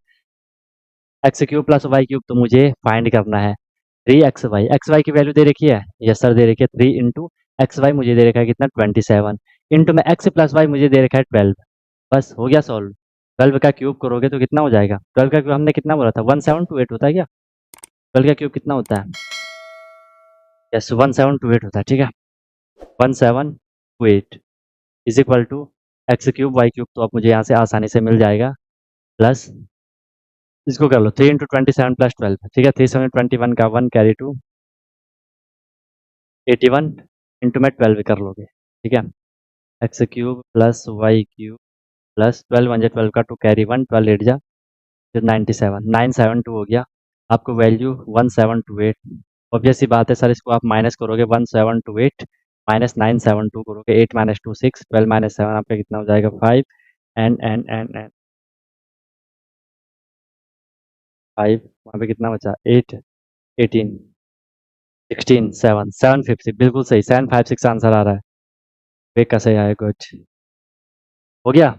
S1: x cube plus y cube तो मुझे फाइंड करना है, 3 एक्स वाई की वैल्यू दे रखी है, यस सर दे रखी है, 3 इंटू एक्स वाई मुझे दे रखा है कितना 27, इंटू में एक्स प्लस वाई मुझे दे रखा है 12, बस हो गया सॉल्व। 12 का क्यूब करोगे तो कितना हो जाएगा? 12 का क्यूब हमने कितना बोला था? 1728 होता है क्या? 12 का क्यूब कितना होता है? यस 1728 होता है, ठीक है। 1728 is equal to x cube y cube, तो आप मुझे यहाँ से आसानी से मिल जाएगा, प्लस इसको कर लो 3 इंटू 27 प्लस 12, ठीक है। 3 7 21 का 1 कैरी टू 81 इंटू में 12 कर लोगे, ठीक है। X cube plus y cube plus 12 1 12 का 2 कैरी 1 12 8 जा 97 972 हो गया। आपको वैल्यू 1728, ऑब्वियस सी बात है सर, इसको आप माइनस करोगे 1728 माइनस 972 करोगे, 8 माइनस 2 6 12 माइनस 7 आपका कितना हो जाएगा 5 एंड 5, वहाँ पे कितना बचा 8 18 16 7 750, बिल्कुल सही 756 आंसर आ रहा है। वेक का सही आया, गुड। हो गया।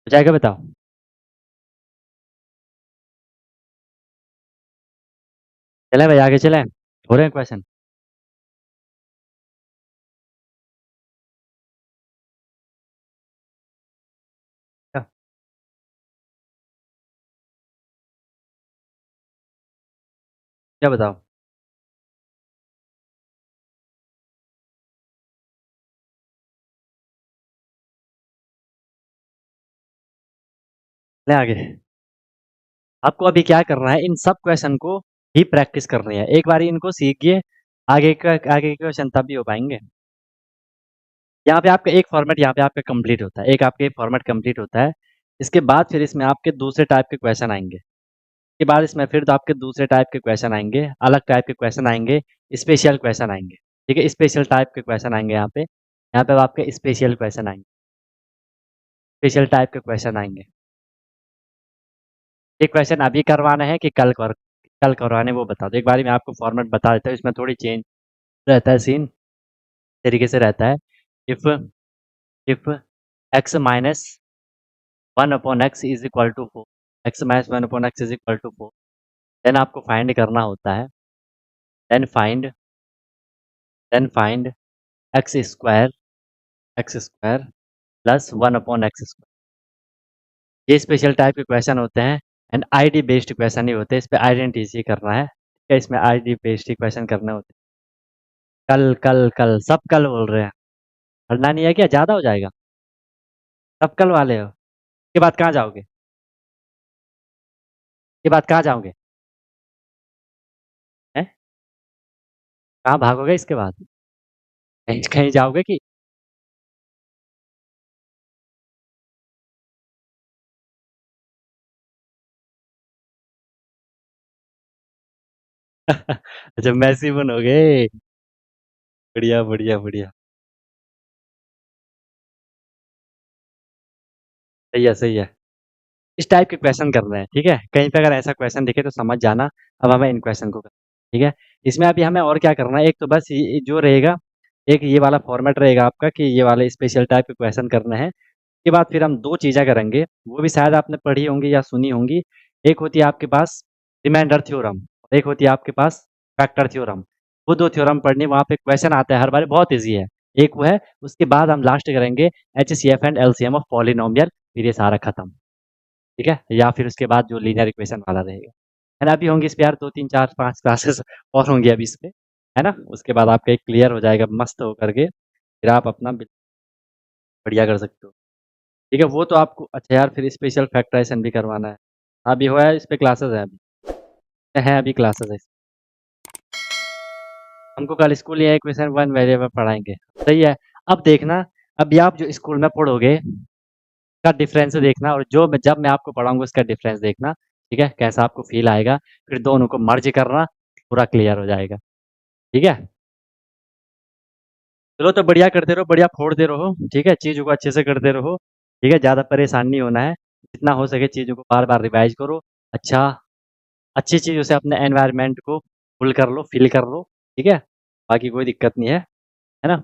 S1: हो जाएगा, बताओ। चलें भाई, आगे चलें, हो रहे हैं क्वेश्चन। क्या क्या बताओ। चलें आगे। आपको अभी क्या करना है, इन सब क्वेश्चन को ही प्रैक्टिस करनी है। एक बार इनको सीखिए, आगे के क्वेश्चन तब भी हो पाएंगे। यहाँ पे आपका एक फॉर्मेट यहाँ पे आपका कंप्लीट होता है, एक आपके फॉर्मेट कंप्लीट होता है। इसके बाद फिर इसमें आपके दूसरे टाइप के क्वेश्चन आएंगे। इसके बाद इसमें फिर तो आपके दूसरे टाइप के क्वेश्चन आएंगे, अलग टाइप के क्वेश्चन आएंगे, स्पेशल क्वेश्चन आएंगे, ठीक है। स्पेशल टाइप के क्वेश्चन आएंगे यहाँ पे आपके स्पेशल क्वेश्चन आएंगे, स्पेशल टाइप के क्वेश्चन आएंगे। ये क्वेश्चन अभी करवाना है कि कल करवाने, वो बता दो। एक बार मैं आपको फॉर्मेट बता देता हूँ, इसमें थोड़ी चेंज रहता है, सीन तरीके से रहता है। If if x minus 1/x is equal to 4, x minus 1/x is equal to 4, then आपको फाइंड करना होता है, then find x square plus 1/x square. ये स्पेशल टाइप के क्वेश्चन होते हैं एंड आईडी बेस्ड क्वेश्चन ही होते हैं। इस पे आइडेंटिटी करना है, ठीक है। इसमें आईडी बेस्ड क्वेश्चन करने होते हैं। कल कल कल सब कल बोल रहे हैं, पढ़ना नहीं है क्या? ज़्यादा हो जाएगा। सब कल वाले हो, इसके बाद कहाँ जाओगे? इसके बाद कहाँ जाओगे? हैं? कहाँ भागोगे इसके बाद? कहीं कहीं जाओगे कि? अच्छा, मैसी बनोगे। बढ़िया बढ़िया बढ़िया। सही है सही है। इस टाइप के क्वेश्चन कर रहे हैं, ठीक है। कहीं पे अगर ऐसा क्वेश्चन दिखे तो समझ जाना। अब हमें इन क्वेश्चन को करना है, ठीक है। इसमें अभी हमें और क्या करना है, एक तो बस ये जो रहेगा, एक ये वाला फॉर्मेट रहेगा आपका कि ये वाले स्पेशल टाइप के क्वेश्चन करने हैं। इसके बाद फिर हम दो चीज़ें करेंगे, वो भी शायद आपने पढ़ी होंगी या सुनी होंगी। एक होती है आपके पास रिमाइंडर थ्योरम, एक होती है आपके पास फैक्टर थ्योरम। वो दो थ्योरम पढ़नी, वहाँ पे क्वेश्चन आता है हर बार, बहुत ईजी है। एक वो है, उसके बाद हम लास्ट करेंगे HCF and LCM of polynomial, फिर ये सारा खत्म, ठीक है। या फिर उसके बाद जो लीनियर इक्वेशन वाला रहेगा, है ना। अभी होंगी इस पे यार 2 3 4 5 क्लासेस और होंगी अभी इस पे, है ना। उसके बाद आपका एक क्लियर हो जाएगा मस्त होकर के, फिर आप अपना बढ़िया कर सकते हो, ठीक है। वो तो आपको, अच्छा यार, फिर स्पेशल फैक्टराइजेशन भी करवाना है। अभी हुआ है, इस पे क्लासेस है अभी, है अभी क्लासेस है। हमको कल स्कूल ये इक्वेशन वन वेरिएबल पढ़ाएंगे, सही है। अब देखना, अभी आप जो स्कूल में पढ़ोगे का डिफरेंस देखना, और जो जब मैं आपको पढ़ाऊंगा उसका डिफरेंस देखना, ठीक है। कैसा आपको फील आएगा, फिर दोनों को मर्ज करना, पूरा क्लियर हो जाएगा, ठीक है। चलो तो बढ़िया करते रहो, बढ़िया फोड़ते रहो, ठीक है। चीज़ों को अच्छे से करते रहो, ठीक है। ज़्यादा परेशान नहीं होना है, जितना हो सके चीज़ों को बार बार रिवाइज करो। अच्छा, अच्छी चीज़ों से अपने एनवायरनमेंट को फुल कर लो, फिल कर लो, ठीक है। बाकी कोई दिक्कत नहीं है ना।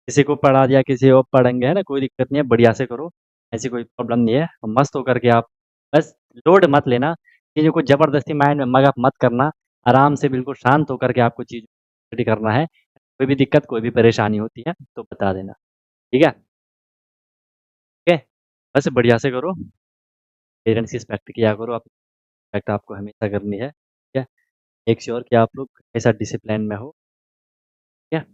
S1: किसी को पढ़ा दिया, किसी और पढ़ेंगे, है ना, कोई दिक्कत नहीं है, बढ़िया से करो, ऐसी कोई प्रॉब्लम नहीं है। मस्त होकर के आप, बस लोड मत लेना, चीज़ों को ज़बरदस्ती माइंड में मगा मत करना, आराम से बिल्कुल शांत होकर के आपको चीज़ स्टडी करना है, कोई भी दिक्कत, कोई भी परेशानी होती है तो बता देना, ठीक है? ओके? बस बढ़िया से करो, पेरेंट्स की रिस्पेक्ट किया करो, आप रिस्पेक्ट आपको हमेशा करनी है, ठीक है? मेक श्योर कि आप लोग हमेशा डिसिप्लिन में हो, ठीक है?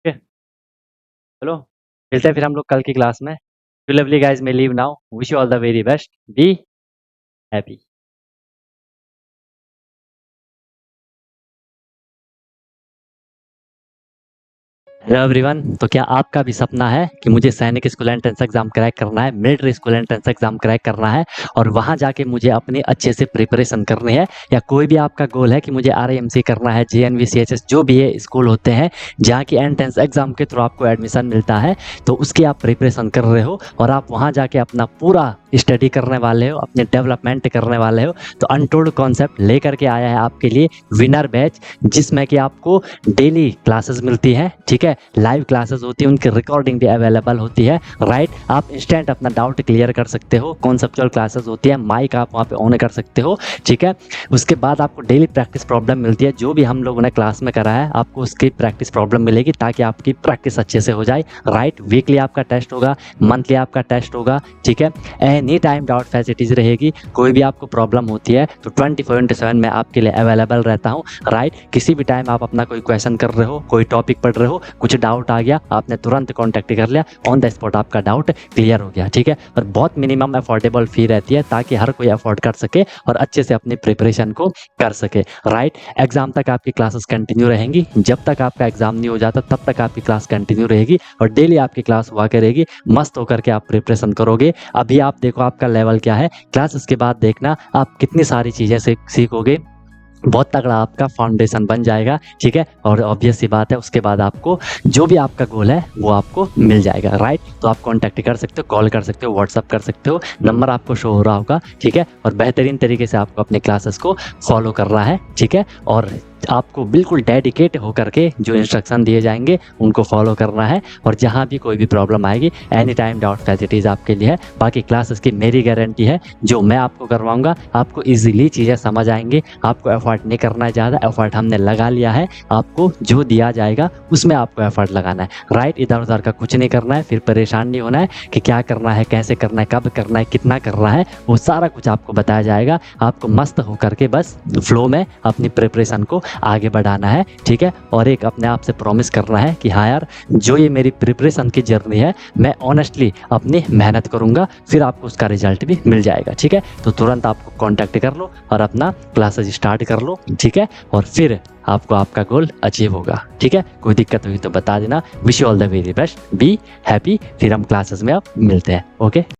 S1: ओके? चलो, मिलते हैं फिर हम लोग कल की क्लास में। You lovely guys may leave now. Wish you all the very best. Be happy. Hello everyone, तो क्या आपका भी सपना है कि मुझे सैनिक स्कूल एंट्रेंस एग्जाम क्रैक करना है, military school entrance exam crack करना है और वहां जाके मुझे अपनी अच्छे से प्रिपरेशन करनी है, या कोई भी आपका गोल है कि मुझे आरआईएमसी करना है, जेएनवी, सीएचएस जो भी ये स्कूल होते हैं जहाँ की एंट्रेंस एग्जाम के थ्रू आपको एडमिशन मिलता है, तो उसकी आप प्रिपरेशन कर रहे हो और आप वहाँ जाके अपना पूरा स्टडी करने वाले हो, अपने डेवलपमेंट करने वाले हो, तो अनटोल्ड कॉन्सेप्ट लेकर के आया है आपके लिए विनर बैच, जिसमें कि आपको डेली क्लासेस मिलती है, ठीक है? लाइव क्लासेस होती है, उनकी रिकॉर्डिंग भी अवेलेबल होती है, राइट? आप इंस्टेंट अपना डाउट क्लियर कर सकते हो, कॉन्सेप्चुअल क्लासेस होती है, माइक आप वहाँ पे ऑन कर सकते हो, ठीक है? उसके बाद आपको डेली प्रैक्टिस प्रॉब्लम मिलती है, जो भी हम लोगों ने क्लास में करा है आपको उसकी प्रैक्टिस प्रॉब्लम मिलेगी ताकि आपकी प्रैक्टिस अच्छे से हो जाए, राइट? वीकली आपका टेस्ट होगा, मंथली आपका टेस्ट होगा, ठीक है? एनी टाइम डाउट फैसिलिटीज रहेगी, कोई भी आपको प्रॉब्लम होती है तो 24/7 मैं आपके लिए अवेलेबल रहता हूँ, राइट? किसी भी टाइम आप अपना कोई क्वेश्चन कर रहे हो, कोई टॉपिक पढ़ रहे हो, कुछ डाउट आ गया, आपने तुरंत कॉन्टैक्ट कर लिया, ऑन द स्पॉट आपका डाउट क्लियर हो गया, ठीक है? और बहुत मिनिमम अफोर्डेबल फी रहती है ताकि हर कोई अफोर्ड कर सके और अच्छे से अपनी प्रिपरेशन को कर सके, राइट? एग्जाम तक आपकी क्लासेस कंटिन्यू रहेंगी, जब तक आपका एग्जाम नहीं हो जाता तब तक आपकी क्लास कंटिन्यू रहेगी और डेली आपकी क्लास हुआ करेगी, मस्त होकर के आप प्रिपरेशन करोगे। अभी आप देखो आपका लेवल क्या है, क्लासेस के बाद देखना आप कितनी सारी चीज़ें सीखोगे, बहुत तगड़ा आपका फाउंडेशन बन जाएगा, ठीक है? और ऑब्वियस सी बात है उसके बाद आपको जो भी आपका गोल है वो आपको मिल जाएगा, राइट? तो आप कॉन्टैक्ट कर सकते हो, कॉल कर सकते हो, व्हाट्सअप कर सकते हो, नंबर आपको शो हो रहा होगा, ठीक है? और बेहतरीन तरीके से आपको अपने क्लासेस को फॉलो करना है, ठीक है? और आपको बिल्कुल डेडिकेट होकर के जो इंस्ट्रक्शन दिए जाएंगे उनको फॉलो करना है और जहाँ भी कोई भी प्रॉब्लम आएगी एनी टाइम डाउट फैसिलिटीज़ आपके लिए है। बाकी क्लासेस की मेरी गारंटी है, जो मैं आपको करवाऊंगा आपको इजीली चीज़ें समझ आएंगी, आपको एफर्ट नहीं करना है ज़्यादा, एफर्ट हमने लगा लिया है, आपको जो दिया जाएगा उसमें आपको एफर्ट लगाना है, राइट? इधर उधर का कुछ नहीं करना है, फिर परेशान नहीं होना है कि क्या करना है, कैसे करना है, कब करना है, कितना करना है, वो सारा कुछ आपको बताया जाएगा। आपको मस्त होकर के बस फ्लो में अपनी प्रिपरेशन को आगे बढ़ाना है, ठीक है? और एक अपने आप से प्रॉमिस करना है कि हाँ यार, जो ये मेरी प्रिपरेशन की जर्नी है मैं ऑनेस्टली अपनी मेहनत करूँगा, फिर आपको उसका रिजल्ट भी मिल जाएगा, ठीक है? तो तुरंत आपको कॉन्टैक्ट कर लो और अपना क्लासेस स्टार्ट कर लो, ठीक है? और फिर आपको आपका गोल अचीव होगा, ठीक है? कोई दिक्कत हुई तो बता देना। Wish you all the very best, be happy. फिर हम क्लासेस में अब मिलते हैं, ओके?